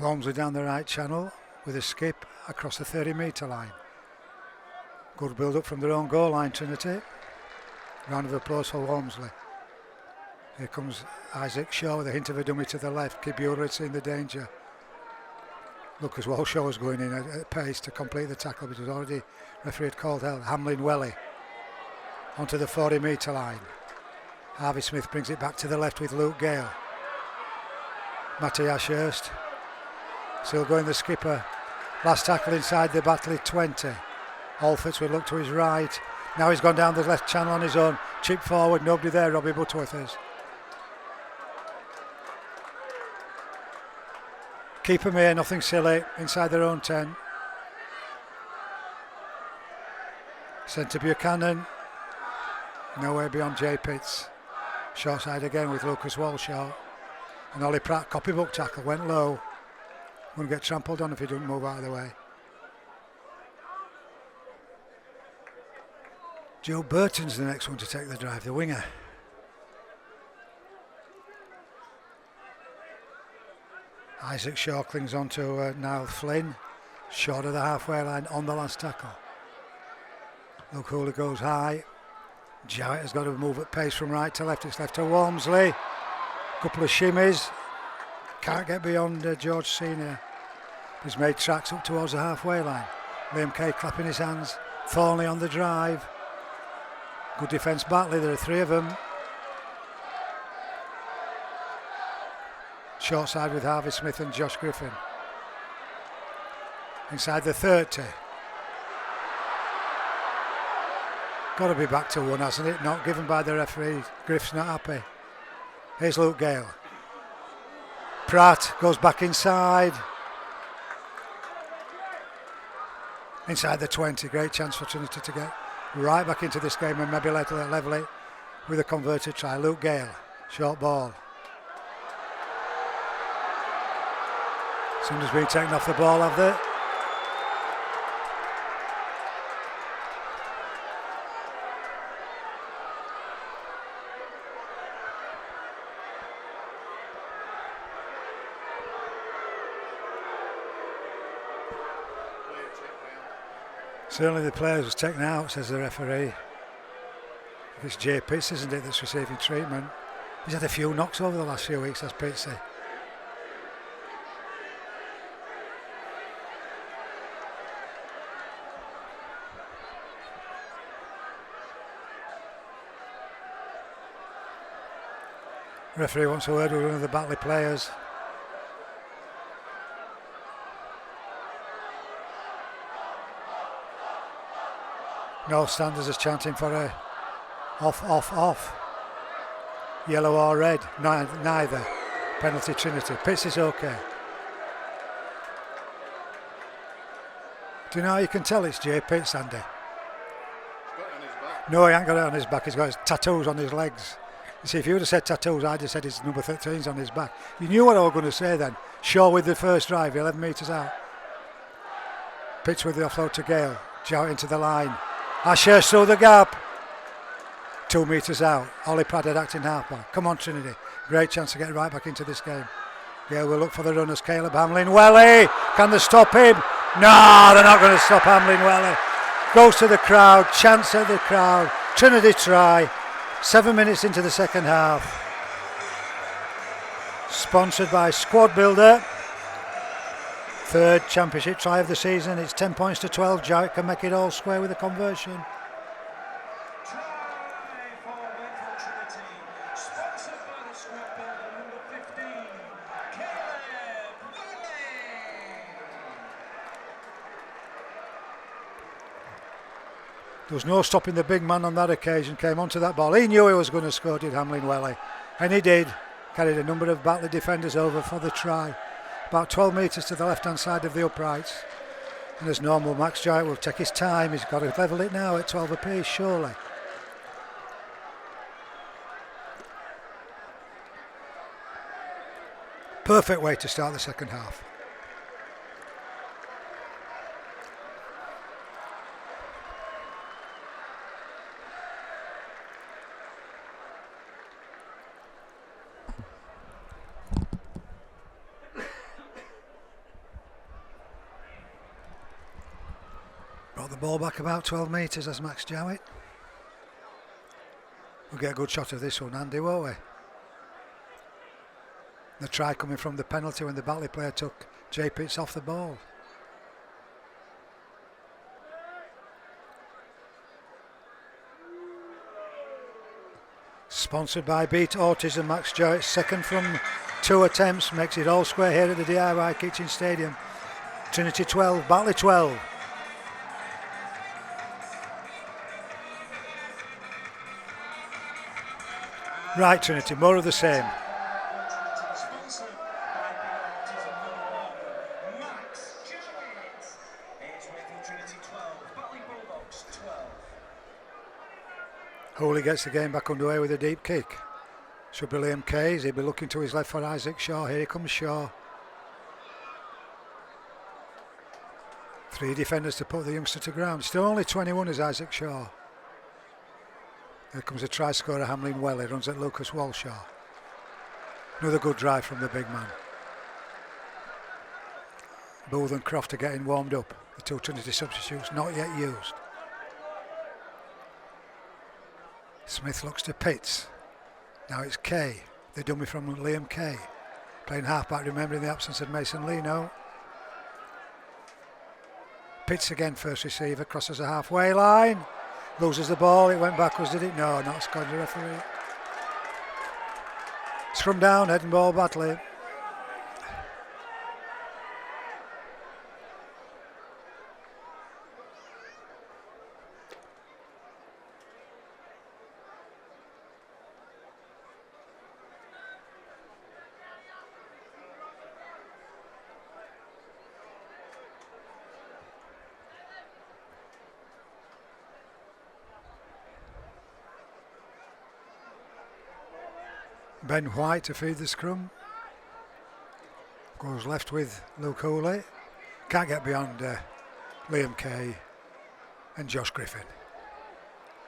Walmsley down the right channel with a skip across the 30-metre line. Good build-up from their own goal line, Trinity. Round of applause for Walmsley. Here comes Isaac Shaw with a hint of a dummy to the left. Kibula had seen the danger. Lucas Walshaw was going in at pace to complete the tackle, but it was already referee had called out. Hamlin Welly onto the 40-metre line. Harvey Smith brings it back to the left with Luke Gale. Matty Ashurst. Still going the skipper. Last tackle inside the Batley 20. Alfords will look to his right. Now he's gone down the left channel on his own. Chip forward, nobody there, Robbie Butterworth is. Keep them here, nothing silly, inside their own 10. Sent to Buchanan. Nowhere beyond Jay Pitts. Short side again with Lucas Walshaw. And Ollie Pratt, copybook tackle, went low. Wouldn't get trampled on if he didn't move out of the way. Joe Burton's the next one to take the drive, the winger. Isaac Shaw clings on to Niall Flynn. Short of the halfway line on the last tackle. Look, Hooley goes high. Jowett has got to move at pace from right to left. It's left to Walmsley. Couple of shimmies. Can't get beyond George Senior. He's made tracks up towards the halfway line. Liam Kay clapping his hands. Thornley on the drive. Good defence, Batley. There are 3 of them. Short side with Harvey Smith and Josh Griffin. Inside the 30. Got to be back to 1, hasn't it? Not given by the referee. Griff's not happy. Here's Luke Gale. Pratt goes back inside. Inside the 20. Great chance for Trinity to get right back into this game and maybe level it with a converted try. Luke Gale. Short ball. Somebody's been taken off the ball, have they? Certainly the players was taken out, says the referee. It's Jay Pitts, isn't it, that's receiving treatment. He's had a few knocks over the last few weeks, has Pitsy. Referee wants a word with one of the Batley players. No standers is chanting for a off. Yellow or red, neither. Penalty Trinity. Pitts is okay. Do you know how you can tell it's Jay Pitts, Andy? He's got it on his back. No, he ain't got it on his back. He's got his tattoos on his legs. You see, if you would have said tattoos, I'd have said his number 13's on his back. You knew what I was going to say then. Shaw with the first drive, 11 metres out. Pitts with the offload to Gale. Jowett into the line. Asher through the gap. 2 metres out. Ollie Pratt acting halfback. Come on, Trinity. Great chance to get right back into this game. Gale will look for the runners. Caleb Hamlin-Welly. Can they stop him? No, they're not going to stop Hamlin-Welly. Goes to the crowd. Chance at the crowd. Trinity try. 7 minutes into the second half. Sponsored by Squad Builder. 3rd championship try of the season. It's 10 points to 12. Jowett can make it all square with a conversion. Try for Wakefield Trinity, sponsored by the Squad Builder number 15, Caleb Batley. There was no stopping the big man on that occasion. Came onto that ball. He knew he was going to score, did Hamlin-Welly. And he did. Carried a number of Batley defenders over for the try. About 12 metres to the left-hand side of the uprights. And as normal, Max Jowett will take his time. He's got to level it now at 12 apiece, surely. Perfect way to start the second half. Brought the ball back about 12 metres as Max Jowett. We'll get a good shot of this one, Andy, won't we? The try coming from the penalty when the Batley player took Jay Pitts off the ball. Sponsored by Beat Autism. Max Jowett, second from 2 attempts, makes it all square here at the DIY Kitchen Stadium. Trinity 12, Batley 12. Right, Trinity, more of the same. Sponsored by Autism number 1, Max Jowett. It's Wakefield Trinity 12, Batley Bulldogs 12. Hooley gets the game back underway with a deep kick. Should be Liam Kays. He'll be looking to his left for Isaac Shaw. Here he comes Shaw. 3 defenders to put the youngster to ground. Still only 21 is Isaac Shaw. Here comes a try scorer, Hamlin-Welly. Runs at Lucas Walshaw. Another good drive from the big man. Booth and Croft are getting warmed up. The two Trinity substitutes not yet used. Smith looks to Pitts. Now it's Kay, the dummy from Liam Kay. Playing half-back, remembering the absence of Mason Leno. Pitts again, first receiver, crosses the halfway line. Loses the ball, it went backwards, did it? No, not scored the referee. Scrum down, head and ball, Batley. Ben White to feed the scrum. Goes left with Luke Hooley. Can't get beyond Liam Kay and Josh Griffin.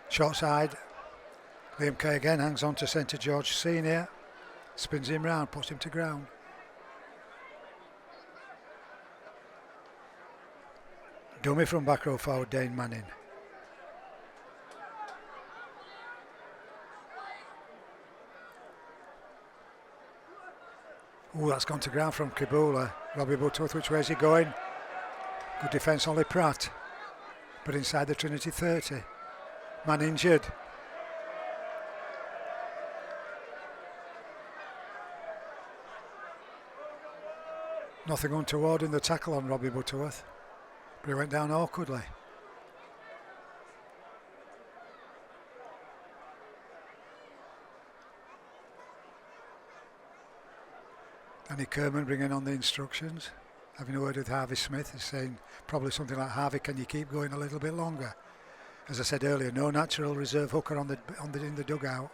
Short side. Liam Kay again hangs on to centre George Senior. Spins him round, puts him to ground. Dummy from back row forward, Dane Manning. Oh, that's gone to ground from Kibula. Robbie Butterworth, which way is he going? Good defence, Ollie Pratt. But inside the Trinity 30. Man injured. Nothing untoward in the tackle on Robbie Butterworth. But he went down awkwardly. Danny Kerman bringing on the instructions, having a word with Harvey Smith. He's saying probably something like, Harvey, can you keep going a little bit longer? As I said earlier, no natural reserve hooker in the dugout.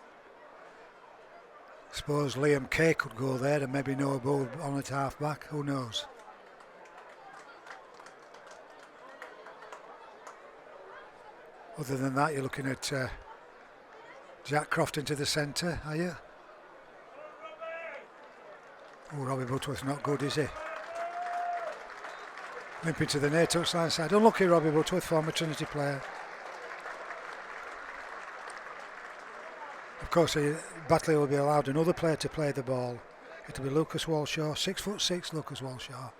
Suppose Liam Kay could go there and maybe Noah Bull on at half back. Who knows? Other than that, you're looking at Jack Croft into the centre, are you? Oh, Robbie Butterworth's not good, is he? Limping to the near touchline side. Unlucky Robbie Butterworth, former Trinity player. Of course, Batley will be allowed another player to play the ball. It'll be Lucas Walshaw, 6'6" Lucas Walshaw.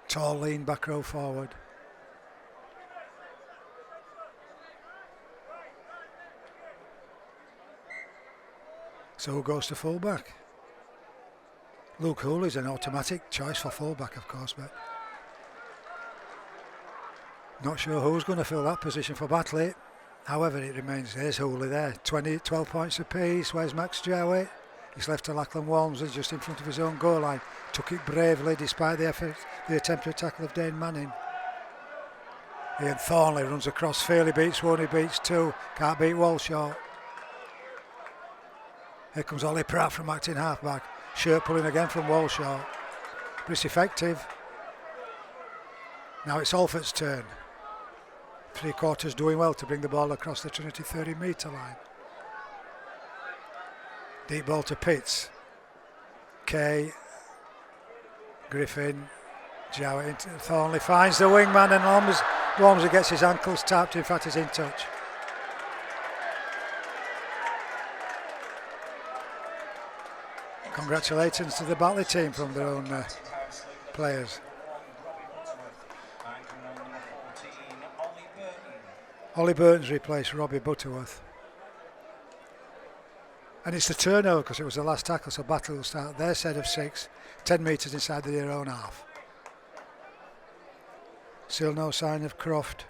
Tall, lean, back row forward. So who goes to fullback? Luke Hooley's an automatic choice for fullback, of course, but not sure who's going to fill that position for Batley. However, it remains, there's Hooley there, 12 points apiece. Where's Max Jowett? He's left to Lachlan Walmsley just in front of his own goal line. Took it bravely despite the attempted tackle of Dane Manning. Ian Thornley runs across, fairly beats one, he beats two, can't beat Walshaw. Here comes Ollie Pratt from acting halfback. Shirt pulling again from Walshaw. But it's effective. Now it's Alford's turn. Three quarters doing well to bring the ball across the Trinity 30 metre line. Deep ball to Pitts. Kay. Griffin. Jowett. Thornley finds the wingman and Walmsley gets his ankles tapped. In fact, he's in touch. Congratulations to the Batley team from their own players. Ollie Burton's replaced Robbie Butterworth. And it's the turnover because it was the last tackle, so Batley will start their set of 6, 10 metres inside their own half. Still no sign of Croft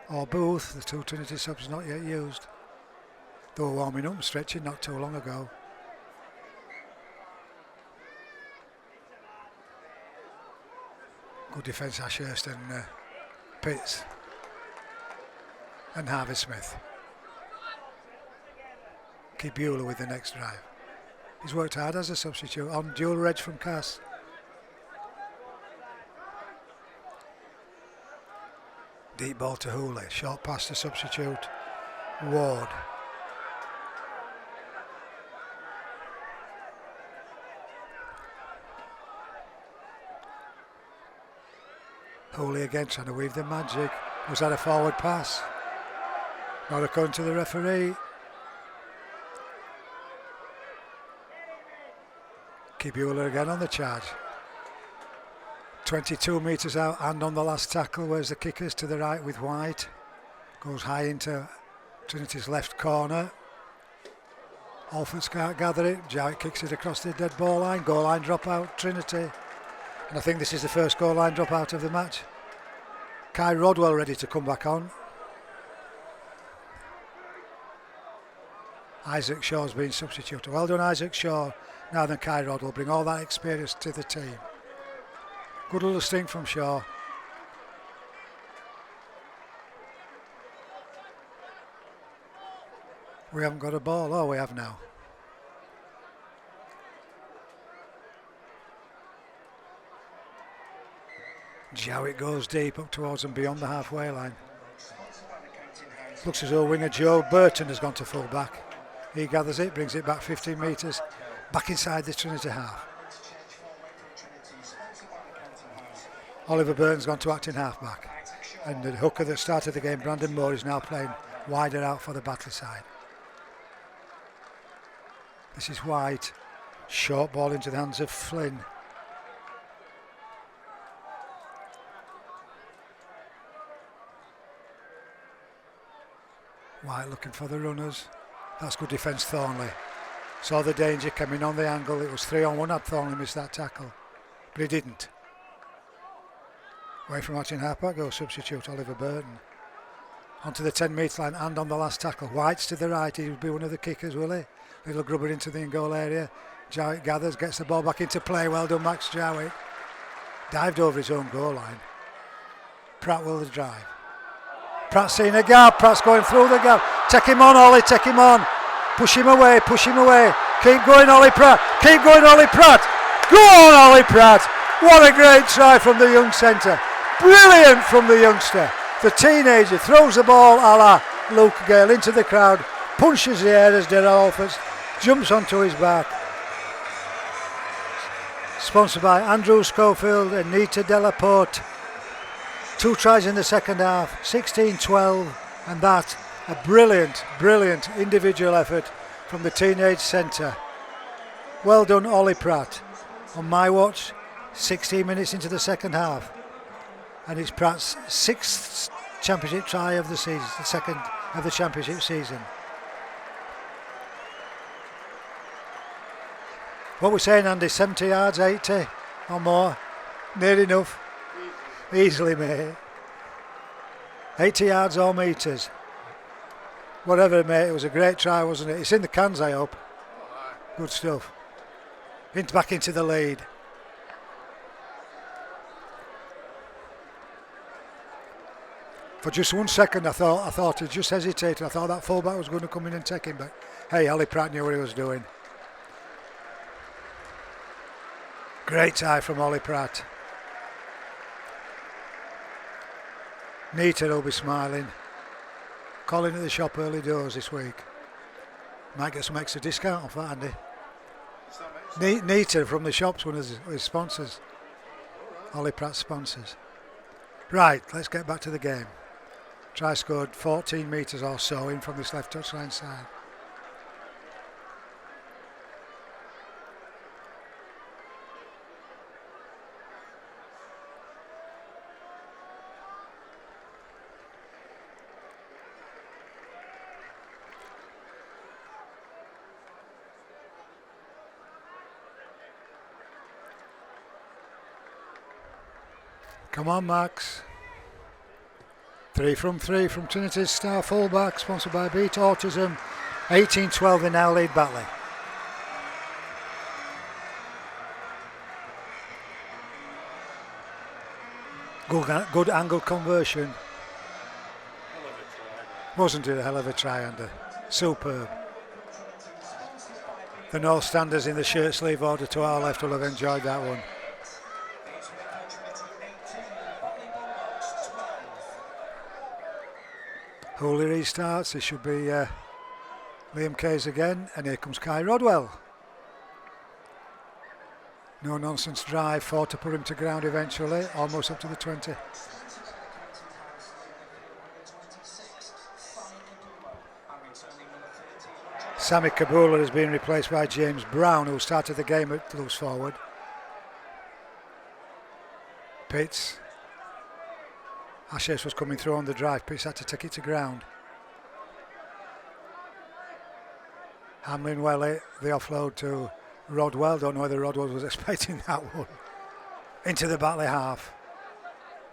or Booth, the two Trinity subs not yet used. They were warming up and stretching not too long ago. Good defence, Ashurst and Pitts. And Harvey Smith. Keep Bueller with the next drive. He's worked hard as a substitute on dual reg from Cass. Deep ball to Hooley, short pass to substitute Ward. Hooley again trying to weave the magic. Was that a forward pass? Not according to the referee. Kibula again on the charge. 22 metres out and on the last tackle. Where's the kickers? To the right with White. Goes high into Trinity's left corner. Alfords can't gather it. Jowett kicks it across the dead ball line. Goal line drop out, Trinity. And I think this is the first goal line drop out of the match. Kai Rodwell ready to come back on. Isaac Shaw's been substituted. Well done, Isaac Shaw. Now then, Kai Rodwell bring all that experience to the team. Good little sting from Shaw. We haven't got a ball. Oh, we have now. Jowett goes deep up towards and beyond the halfway line. Looks as though winger Joe Burton has gone to full back. He gathers it, brings it back 15 metres, back inside the Trinity half. Oliver Burton's gone to acting half back. And the hooker that started the game, Brandon Moore, is now playing wider out for the Batley side. This is White. Short ball into the hands of Flynn. White looking for the runners. That's good defence, Thornley. Saw the danger coming on the angle. It was 3-on-1 had Thornley missed that tackle. But he didn't. Away from Martin Harper, goes substitute Oliver Burton. Onto the 10 metre line and on the last tackle. White's to the right, he'll be one of the kickers, will he? Little grubber into the in-goal area. Jowett gathers, gets the ball back into play. Well done, Max Jowett. Dived over his own goal line. Pratt will the drive. Pratt's seeing a gap, Pratt's going through the gap. Take him on, Ollie, take him on. Push him away, push him away. Keep going, Ollie Pratt. Keep going, Ollie Pratt. Go on, Ollie Pratt. What a great try from the young centre. Brilliant from the youngster. The teenager throws the ball a la Luke Gale into the crowd. Punches the air as Daryl Alfords jumps onto his back. Sponsored by Andrew Schofield and Nita Delaporte. 2 tries in the second half, 16-12, and that a brilliant individual effort from the teenage centre. Well done, Ollie Pratt. On my watch, 16 minutes into the second half, and it's Pratt's 6th championship try of the season, the second of the championship season. What we're saying, Andy, 70 yards, 80 or more? Near enough. Easily, mate. 80 yards or metres. Whatever, mate, it was a great try, wasn't it? It's in the cans, I hope. Good stuff. Back into the lead. For just 1 second, I thought he just hesitated. I thought that fullback was going to come in and take him back. Hey, Ollie Pratt knew what he was doing. Great tie from Ollie Pratt. Nita will be smiling. Calling at the shop early doors this week. Might get some extra discount off that, Andy. Nita from the shops, one of his sponsors. Ollie Pratt sponsors. Right, let's get back to the game. Try scored 14 metres or so in from this left touchline side. Come on, Max. 3 from Trinity's star fullback, sponsored by Beat Autism. 18-12, they now lead Batley. Good angle conversion. Wasn't it a hell of a try, Andy? Superb. The North Standers in the shirt sleeve order to our left will have enjoyed that one. Hooley restarts. This should be Liam Case again, and here comes Kai Rodwell. No nonsense drive, fought to put him to ground eventually, almost up to the 20. Sammy Kabula has been replaced by James Brown, who started the game at loose forward. Pitts. Ashes was coming through on the drive. Pitts had to take it to ground. Hamlin Welly, the offload to Rodwell. Don't know whether Rodwell was expecting that one. Into the Batley half.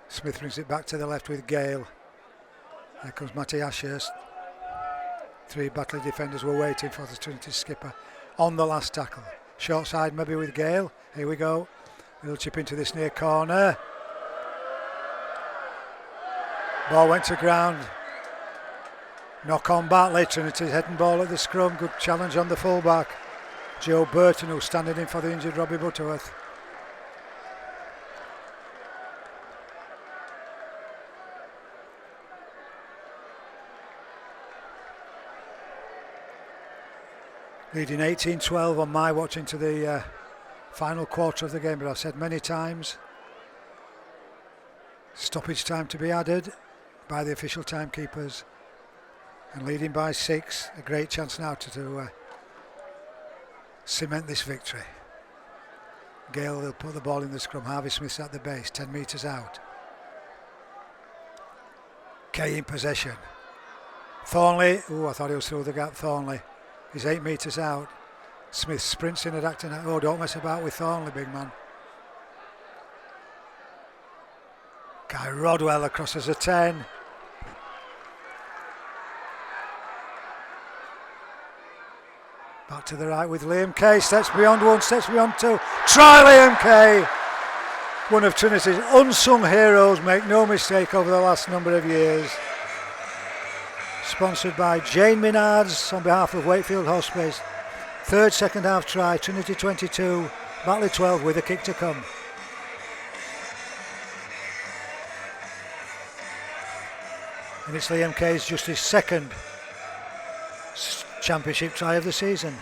Smith brings it back to the left with Gale. There comes Matty Ashurst. 3 Batley defenders were waiting for the Trinity skipper on the last tackle. Short side maybe with Gale. Here we go. Little chip into this near corner. Ball went to ground. Knock on Batley. Trinity's heading ball at the scrum. Good challenge on the fullback. Joe Burton, who's standing in for the injured Robbie Butterworth. Leading 18-12 on my watch into the final quarter of the game, but I've said many times, stoppage time to be added by the official timekeepers, and leading by 6, a great chance now to cement this victory. Gale will put the ball in the scrum. Harvey Smith's at the base, 10 metres out. Kay in possession. Thornley, I thought he was through the gap. Thornley. He's 8 metres out. Smith sprints in at Acton. Oh, don't mess about with Thornley, big man. Guy Rodwell across as a 10. Back to the right with Liam Kay. Steps beyond 1, steps beyond 2. Try Liam Kay! One of Trinity's unsung heroes, make no mistake, over the last number of years. Sponsored by Jane Minards on behalf of Wakefield Hospice. 3rd second half try, Trinity 22, Batley 12 with a kick to come. And it's Liam Kay's just his 2nd championship try of the season.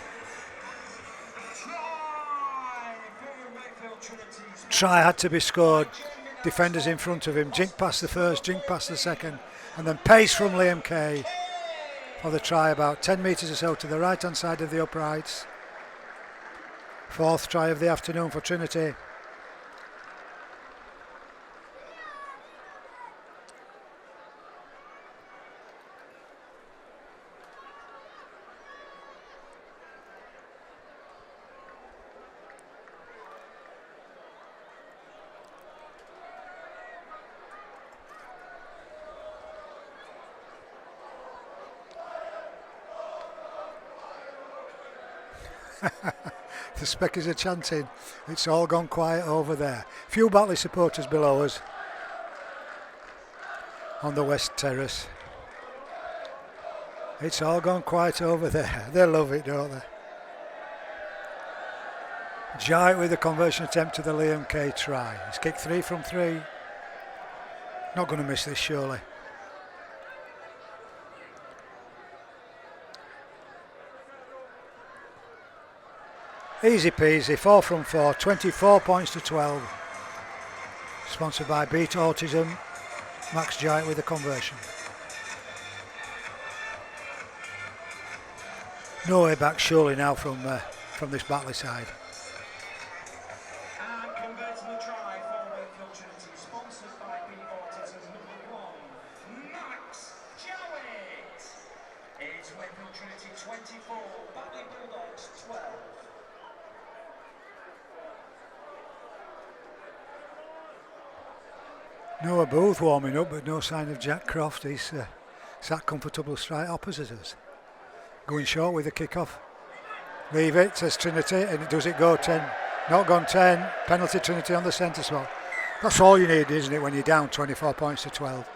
Try had to be scored. Defenders in front of him. Jink past the first, jink past the second. And then pace from Liam Kay for the try, about 10 metres or so to the right hand side of the uprights. 4th try of the afternoon for Trinity. The Speckers are chanting, it's all gone quiet over there. Few Batley supporters below us on the West Terrace. It's all gone quiet over there. They love it, don't they? Giant with the conversion attempt to the Liam Kay try. He's kicked 3 from 3. Not going to miss this, surely. Easy peasy, 4 from 4, 24 points to 12. Sponsored by Beat Autism. Max Giant with the conversion. No way back surely now from this Batley side. And converting the try for Wakefield Trinity, sponsored by Beat Autism, number 1, Max Jowett. It's Wakefield Trinity 24, Batley Bulldogs 12. Noah Booth warming up, but no sign of Jack Croft. He's sat comfortable straight opposite us. Going short with the kick-off. Leave it, says Trinity, and does it go 10? Not gone 10. Penalty Trinity on the centre spot. That's all you need, isn't it, when you're down 24 points to 12?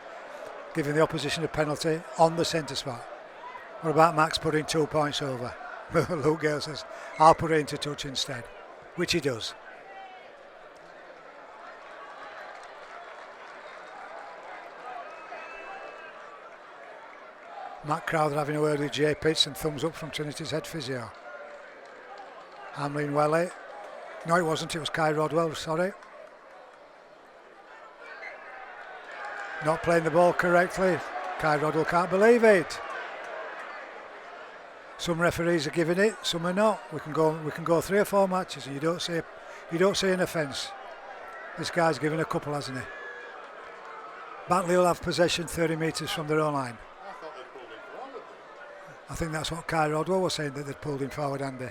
Giving the opposition a penalty on the centre spot. What about Max putting 2 points over? Luke Gale says, I'll put it into touch instead. Which he does. Matt Crowther having a word with Jay Pitts, and thumbs up from Trinity's head physio. Hamlin Welly No, it wasn't. It was Kai Rodwell, sorry. Not playing the ball correctly. Kai Rodwell can't believe it. Some referees are giving it, some are not. We can go 3 or 4 matches and you don't see an offence. This guy's given a couple, hasn't he? Batley will have possession 30 metres from their own line. I thought they pulled him forward. I think that's what Kai Rodwell was saying, that they'd pulled him forward, Andy.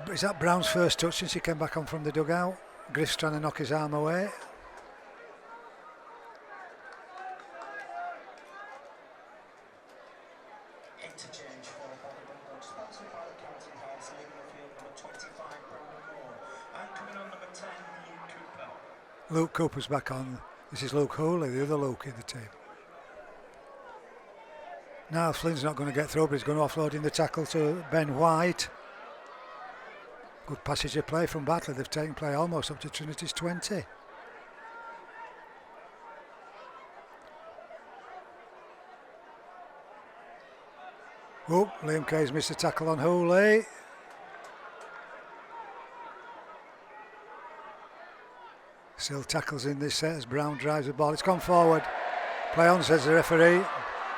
But is that Brown's first touch since he came back on from the dugout? Griff's trying to knock his arm away. Interchange for Bulldogs, sponsored by the County House, leaving the field number 25, Brandon Moore, and coming on number 10, Luke Cooper. Luke Cooper's back on. This is Luke Hooley, the other Luke in the team. Now Flynn's not going to get through, but he's going to offload in the tackle to Ben White. Good passage of play from Batley. They've taken play almost up to Trinity's 20. Oh, Liam Kay's missed a tackle on Hooley. Still tackles in this set as Brown drives the ball. It's gone forward. Play on, says the referee,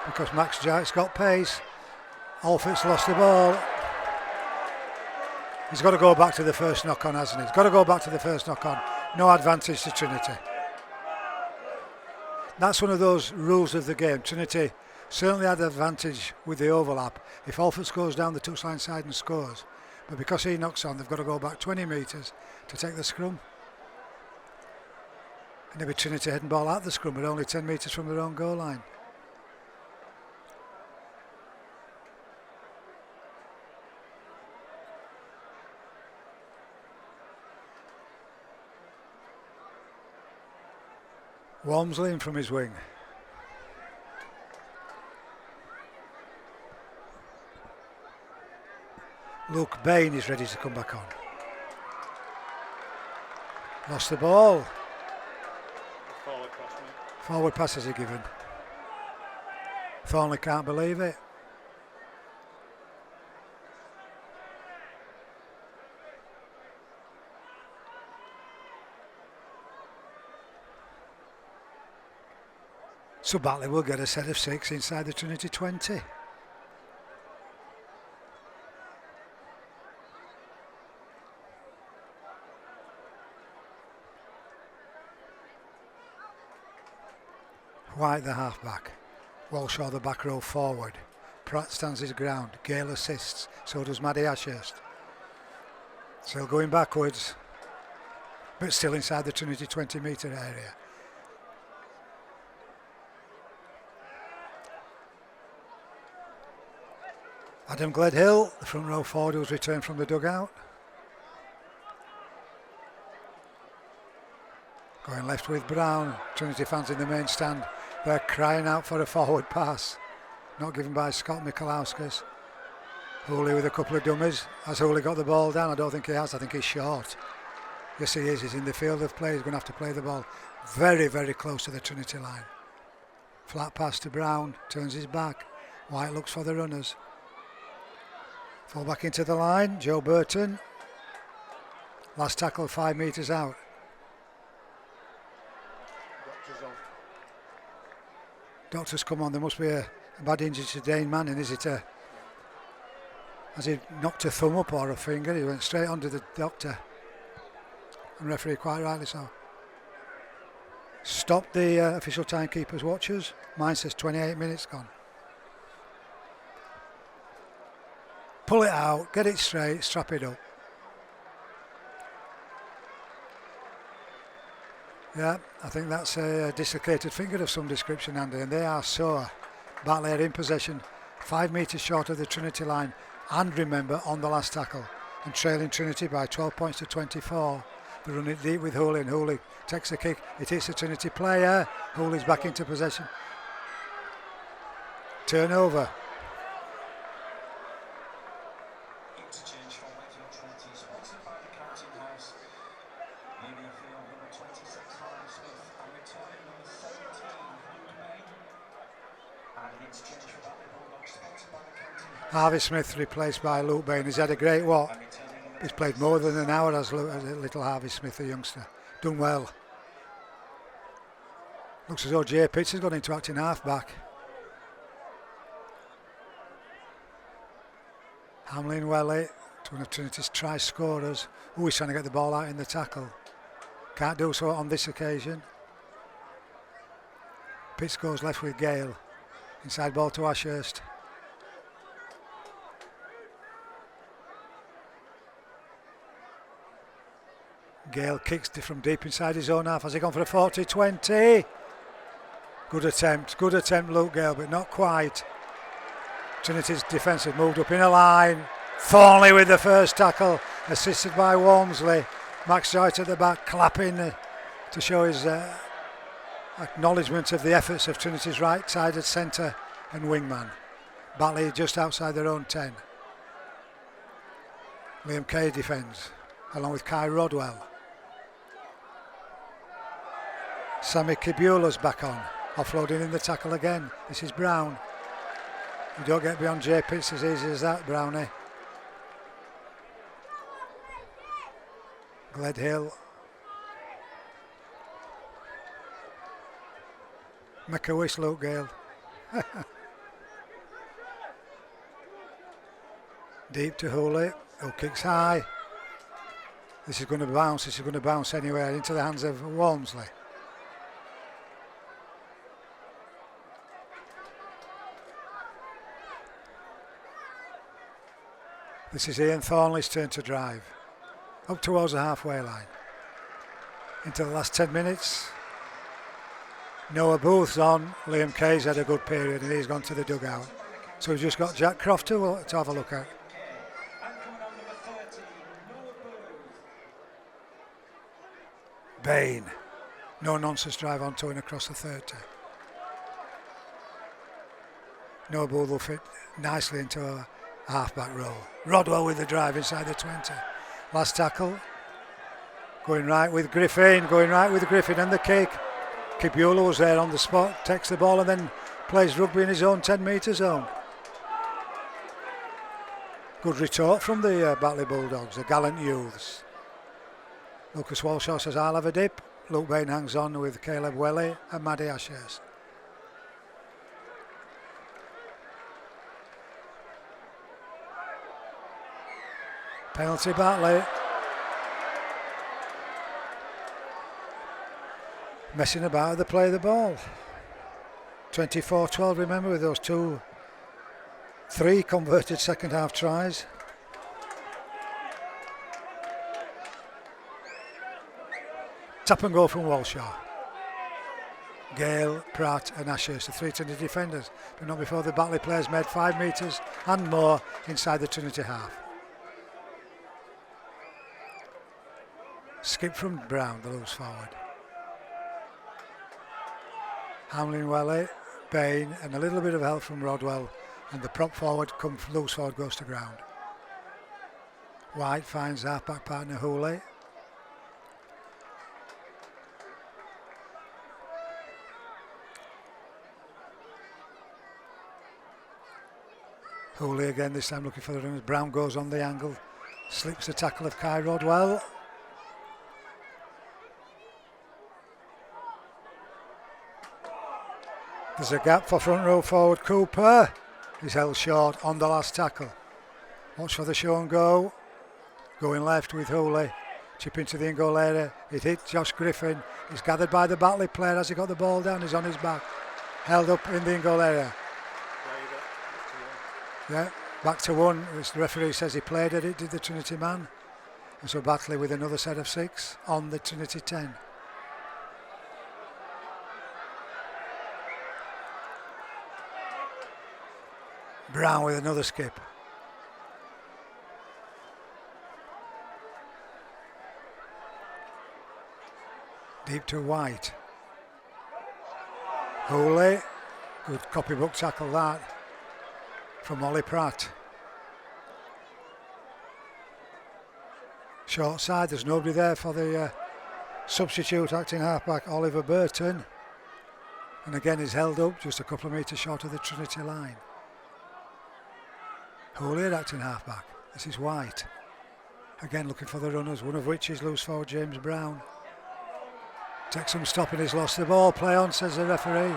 because Max Jarrett's got pace. Alford's lost the ball. He's got to go back to the first knock-on, hasn't he? He's got to go back to the first knock-on. No advantage to Trinity. That's one of those rules of the game. Trinity certainly had advantage with the overlap. If Alford goes down the touchline side and scores, but because he knocks on, they've got to go back 20 metres to take the scrum. And maybe Trinity heading ball at the scrum, but only 10 metres from their own goal line. Walmsley in from his wing. Luke Bain is ready to come back on. Lost the ball. Forward pass, mate. Forward passes are given. Thornley can't believe it. So Batley will get a set of 6 inside the Trinity 20. White the halfback. Walshaw the back row forward. Pratt stands his ground. Gale assists. So does Maddie Ashurst. Still going backwards, but still inside the Trinity 20 metre area. Adam Gledhill, the front row forward, who's returned from the dugout. Going left with Brown. Trinity fans in the main stand, they're crying out for a forward pass. Not given by Scott Michalowskis. Hooley with a couple of dummies. Has Hooley got the ball down? I don't think he has. I think he's short. Yes, he is. He's in the field of play. He's going to have to play the ball very, very close to the Trinity line. Flat pass to Brown. Turns his back. White looks for the runners. Fall back into the line. Joe Burton. Last tackle 5 metres out. Doctor's on. Doctor's come on. There must be a bad injury to Dane Manning. Is it a... Has he knocked a thumb up or a finger? He went straight onto the doctor. And referee quite rightly so. Stop the official timekeeper's watches. Mine says 28 minutes gone. Pull it out, get it straight, strap it up. Yeah, I think that's a dislocated finger of some description, Andy, and they are sore. Batley are in possession, 5 metres short of the Trinity line, and remember, on the last tackle, and trailing Trinity by 12 points to 24. They run it deep with Hooley, and Hooley takes a kick. It hits a Trinity player. Hooley's back into possession. Turnover. Interchange for Wakefield Trinity, sponsored by the County House. Leaving the field number 26, Ryan Smith, and returning number 17, Luke May. And an interchange for Batley Bulldogs. Harvey Smith replaced by Luke Bain. He's had a great walk. He's played more than an hour as little Harvey Smith, a youngster. Done well. Looks as though Jay Pitts has gone into acting half-back. Hamlin Welly, one of Trinity's try scorers. Oh, he's trying to get the ball out in the tackle. Can't do so on this occasion. Pitts goes left with Gale. Inside ball to Ashurst. Gale kicks from deep inside his own half. Has he gone for a 40-20? Good attempt, Luke Gale, but not quite. Trinity's defence has moved up in a line. Thornley with the first tackle, assisted by Walmsley. Max Joyce at the back, clapping to show his acknowledgement of the efforts of Trinity's right-sided centre and wingman. Batley just outside their own 10. Liam Kay defends, along with Kai Rodwell. Sammy Kibula's back on, offloading in the tackle again. This is Brown. You don't get beyond Jay Pitts as easy as that, Brownie. Gledhill. Make a wish, Luke Gale. Deep to Hooley, who kicks high. This is going to bounce anywhere into the hands of Walmsley. This is Ian Thornley's turn to drive. Up towards the halfway line. Into the last 10 minutes. Noah Booth's on. Liam Kay's had a good period and he's gone to the dugout. So we've just got Jack Croft to have a look at. Bain. No nonsense drive on to and across the 30. Noah Booth will fit nicely into a half-back row. Rodwell with the drive inside the 20. Last tackle. Going right with Griffin and the kick. Kibula was there on the spot, takes the ball and then plays rugby in his own 10-metre zone. Good retort from the Batley Bulldogs, the gallant youths. Lucas Walshaw says, I'll have a dip. Luke Bain hangs on with Caleb Welly and Maddie Ashurst. Penalty Batley. Messing about with the play of the ball. 24-12, remember, with those 3 converted second half tries. Tap and go from Walshaw. Gale, Pratt and Ashurst, the 3 Trinity defenders, but not before the Batley players made 5 metres and more inside the Trinity half. Skip from Brown, the loose forward. Hamlin Welly, Bain and a little bit of help from Rodwell, and the prop forward loose forward goes to ground. White finds half-back partner Hooley. Hooley again, this time looking for the runners. Brown goes on the angle, slips the tackle of Kai Rodwell. There's a gap for front row forward Cooper. He's held short on the last tackle. Watch for the show and go. Going left with Hooley. Chip into the in-goal area. It hit Josh Griffin. He's gathered by the Batley player as he got the ball down. He's on his back. Held up in the in-goal area. Yeah, back to 1. The referee says he played at it, did the Trinity man. And so Batley with another set of 6 on the Trinity 10. Brown with another skip. Deep to White. Hooley. Good copybook tackle that from Ollie Pratt. Short side, there's nobody there for the substitute acting halfback Oliver Burton. And again he's held up just a couple of metres short of the Trinity line. Hooley at acting half-back. This is White. Again looking for the runners, one of which is loose forward James Brown. Takes some stopping, he's lost the ball. Play on, says the referee.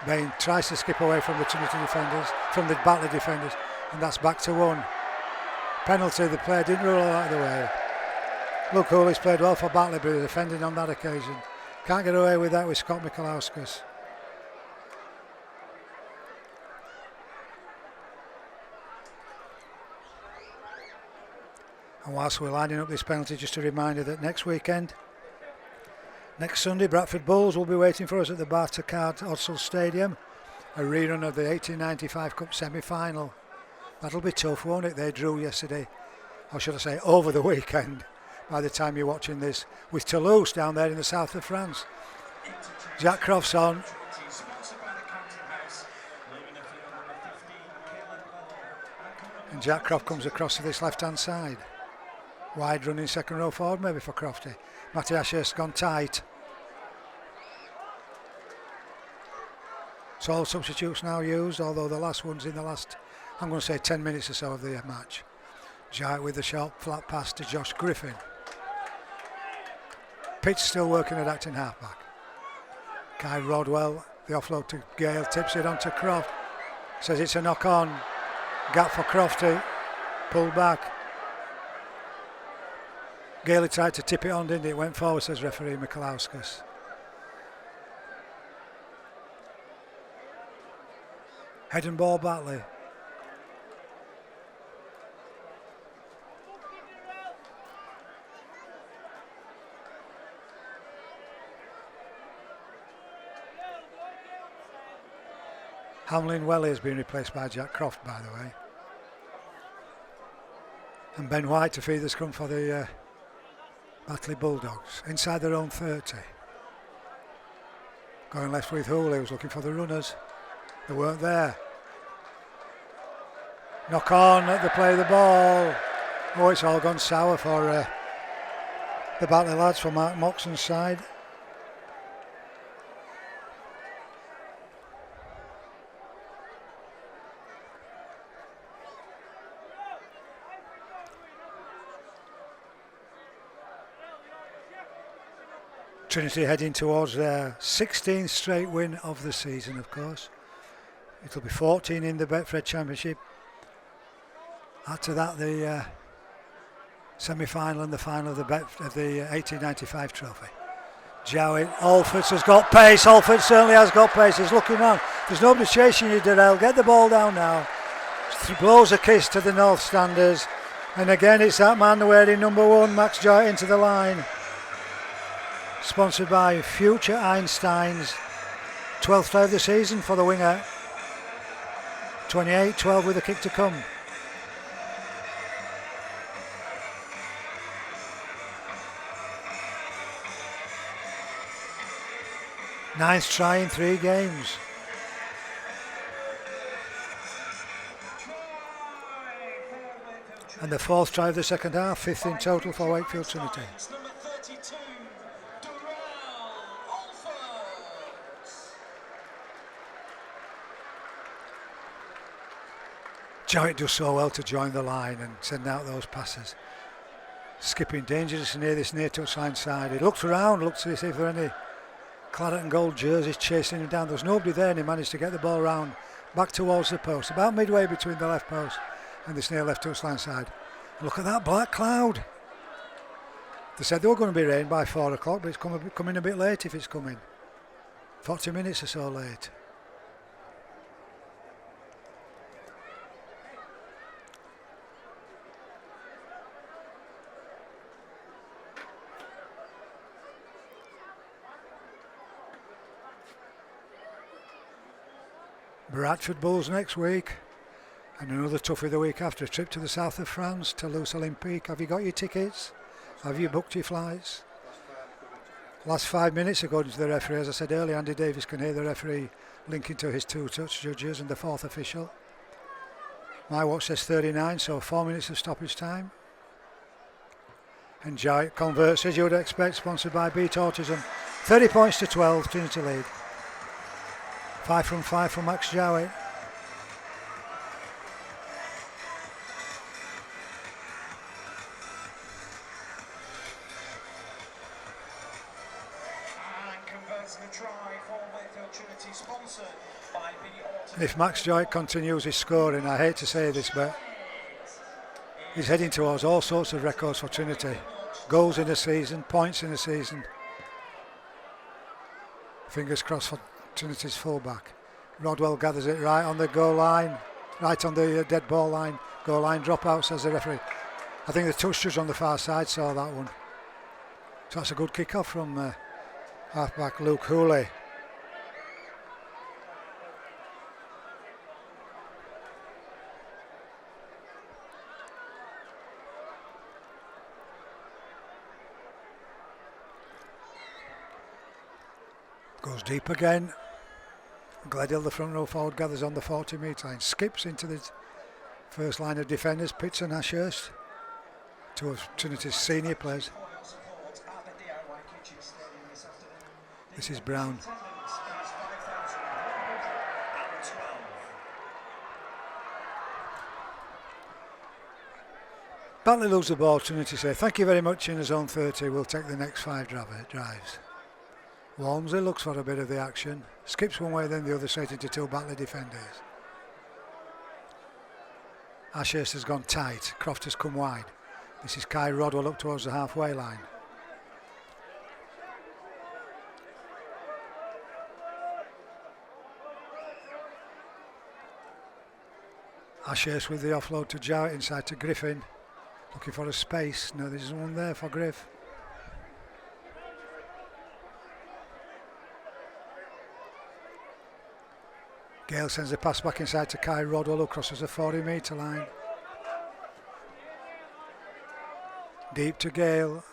Bain tries to skip away from the Trinity defenders, from the Batley defenders, and that's back to 1. Penalty, the player didn't roll out of the way. Look, Hooley's played well for Batley, but he's defending on that occasion. Can't get away with that with Scott Mikalauskas. And whilst we're lining up this penalty, just a reminder that next Sunday, Bradford Bulls will be waiting for us at the Bartercard Odsal Stadium. A rerun of the 1895 Cup semi-final. That'll be tough, won't it? They drew yesterday, or should I say over the weekend, by the time you're watching this, with Toulouse down there in the south of France. Jack Croft's on. And Jack Croft comes across to this left-hand side. Wide running second row forward maybe for Crofty. Matty Ashurst's gone tight. So all substitutes now used, although the last one's in the last, I'm going to say 10 minutes or so of the match. Jite with the short flat pass to Josh Griffin. Pitch still working at acting halfback. Kai Rodwell, the offload to Gale, tips it on to Croft. Says it's a knock on. Gap for Crofty. Pulled back. Gale tried to tip it on, didn't it? It went forward, says referee Mikalauskas. Head and ball Batley. Hamlin Welly has been replaced by Jack Croft, by the way. And Ben White to feed the scrum for the Batley Bulldogs, inside their own 30. Going left with Hooley, was looking for the runners. They weren't there. Knock on at the play of the ball. Oh, it's all gone sour for the Batley lads from Mark Moxon's side. Trinity heading towards their 16th straight win of the season, of course. It'll be 14 in the Betfred Championship. After that, the semi-final and the final of the 1895 trophy. Jowett, Alfords has got pace. Alfords certainly has got pace. He's looking on. There's nobody chasing you, Darrell. Get the ball down now. Blows a kiss to the North Standers. And again, it's that man wearing number 1, Max Jowett, into the line. Sponsored by Future Einsteins. 12th try of the season for the winger. 28-12 with a kick to come. Ninth try in 3 games. And the 4th try of the second half, 5th in total for Wakefield Trinity. Jowett does so well to join the line and send out those passes. Skipping dangerously near this near touchline side. He looks around, looks to see if there are any claret and gold jerseys chasing him down. There's nobody there, and he managed to get the ball round back towards the post, about midway between the left post and this near left touchline side. Look at that black cloud. They said they were going to be rain by 4 o'clock, but it's coming a bit late if it's coming. 40 minutes or so late. Bradford Bulls next week, and another toughie the week after. A trip to the south of France, Toulouse Olympique. Have you got your tickets? Have you booked your flights? Last 5 minutes, according to the referee, as I said earlier, Andy Davis can hear the referee linking to his 2 touch judges and the 4th official. My watch says 39, so 4 minutes of stoppage time. And Jowett converts, as you would expect, sponsored by Beat Autism. 30 points to 12, Trinity lead. 5 from 5 from Max Jowett. as the try for Wakefield Trinity, sponsored by the And if Max Joyett continues his scoring, I hate to say this, but he's heading towards all sorts of records for Trinity. Goals in a season, points in a season. Fingers crossed for Trinity's fullback. Rodwell gathers it right on the goal line, right on the dead ball line. Goal line dropout, says the referee. I think the touch judge on the far side saw that one. So that's a good kick off from halfback Luke Hooley. Goes deep again. Gledhill, the front row forward, gathers on the 40-metre line. Skips into the first line of defenders, Pitts and Ashurst. Two of Trinity's senior players. This is Brown. Batley lose the ball, Trinity say, thank you very much in his own 30, we'll take the next 5 drives. Walmsley looks for a bit of the action. Skips one way, then the other, straight into 2 Batley defenders. Ashurst has gone tight. Croft has come wide. This is Kai Rodwell up towards the halfway line. Ashurst with the offload to Jarrett, inside to Griffin. Looking for a space. No, there's one there for Griff. Gale sends the pass back inside to Kai Rodwell, who crosses the 40-metre line. Deep to Gale.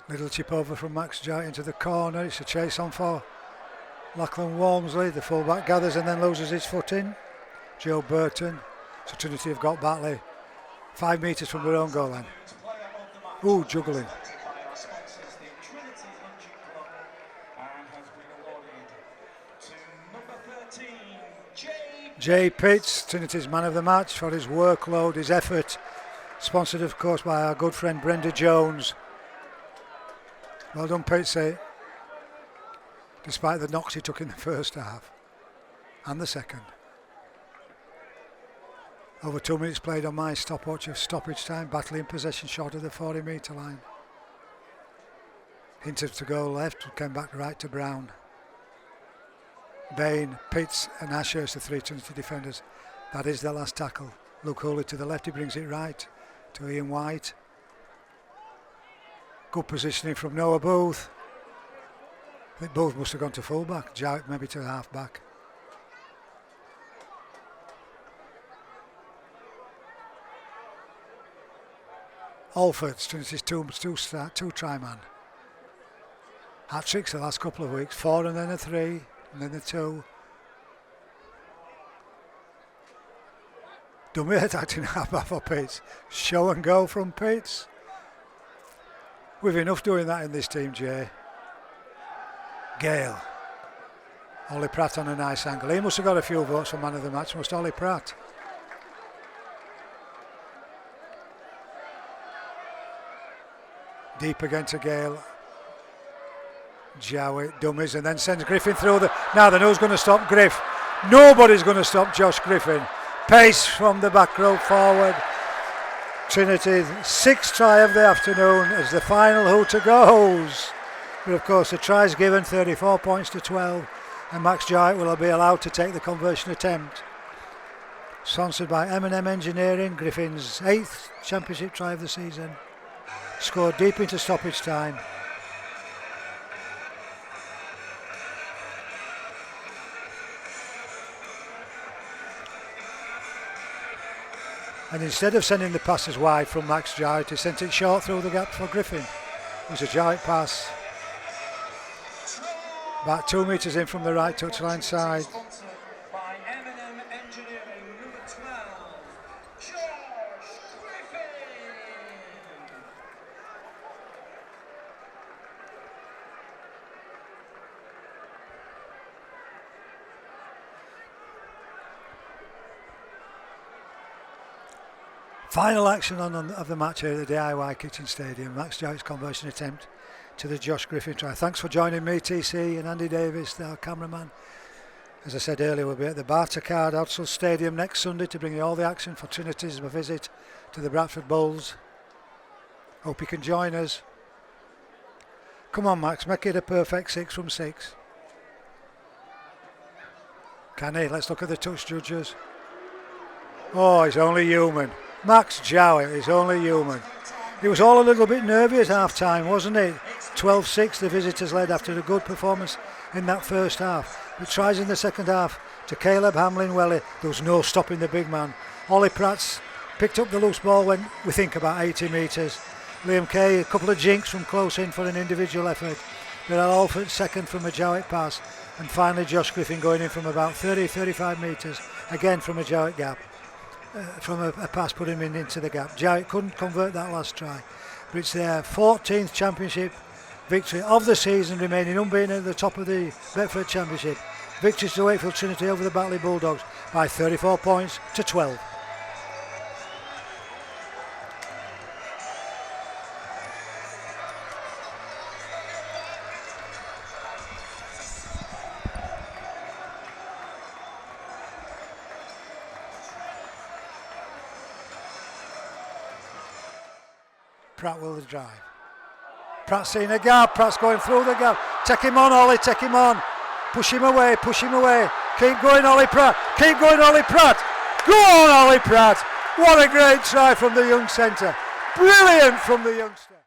Little chip over from Max Jarrett into the corner. It's a chase on for Lachlan Walmsley. The fullback gathers and then loses his footing. Joe Burton. So Trinity have got Batley 5 metres from their own goal line. Ooh, juggling. Jay Pitts, Trinity's man of the match for his workload, his effort. Sponsored, of course, by our good friend Brenda Jones. Well done, Pitts, despite the knocks he took in the first half and the second. Over 2 minutes played on my stopwatch of stoppage time. Batley in possession short of the 40-metre line. Hinted to go left, came back right to Brown. Bain, Pitts and Ashurst, the 3 Trinity defenders. That is their last tackle. Luke Hooley to the left, he brings it right to Ian White. Good positioning from Noah Booth. I think Booth must have gone to fullback, Jarrett maybe to half-back. Alford, Trinity's two-try man. Hat-tricks the last couple of weeks, 4 and then a 3. And then the 2. Dummy attacking half for Pitts. Show and go from Pitts. We've enough doing that in this team, Jay. Gale. Ollie Pratt on a nice angle. He must have got a few votes for man of the match, must Ollie Pratt. Deep again to Gale. Jowett dummies and then sends Griffin through the... Now then, who's going to stop Griff? Nobody's going to stop Josh Griffin. Pace from the back row forward. Trinity's 6th try of the afternoon as the final hooter goes. But of course the try's given, 34 points to 12, and Max Jowett will be allowed to take the conversion attempt. Sponsored by M&M Engineering, Griffin's 8th championship try of the season. Scored deep into stoppage time. And instead of sending the passes wide from Max Jowett, he sent it short through the gap for Griffin. It was a Jowett pass. About 2 metres in from the right touchline side. By M&M Engineering, number 12, Josh Griffin. Final action of the match here at the DIY Kitchen Stadium. Max Jowett's conversion attempt to the Josh Griffin try. Thanks for joining me, TC, and Andy Davis, our cameraman. As I said earlier, we'll be at the Bartercard Outsell Stadium next Sunday to bring you all the action for Trinity's visit to the Bradford Bulls. Hope you can join us. Come on, Max, make it a perfect 6 from 6. Can he? Let's look at the touch judges. Oh, he's only human. Max Jowett is only human. It was all a little bit nervy at half time, wasn't it? 12-6 the visitors led after a good performance in that first half. But tries in the second half to Caleb Hamlin-Welly. There was no stopping the big man. Ollie Pratt's picked up the loose ball when we think about 80 metres. Liam Kay, a couple of jinks from close in for an individual effort. But Alfred second from a Jowett pass. And finally Josh Griffin going in from about 30-35 metres. Again from a Jowett gap. From a pass put him into the gap. Jowett couldn't convert that last try. But it's their 14th championship victory of the season, remaining unbeaten at the top of the Betfred Championship. Victories to Wakefield Trinity over the Batley Bulldogs by 34 points to 12. Pratt will the drive. Pratt's seeing a gap, Pratt's going through the gap. Take him on, Ollie, take him on. Push him away, push him away. Keep going, Ollie Pratt. Keep going, Ollie Pratt. Go on, Ollie Pratt. What a great try from the young centre. Brilliant from the youngster.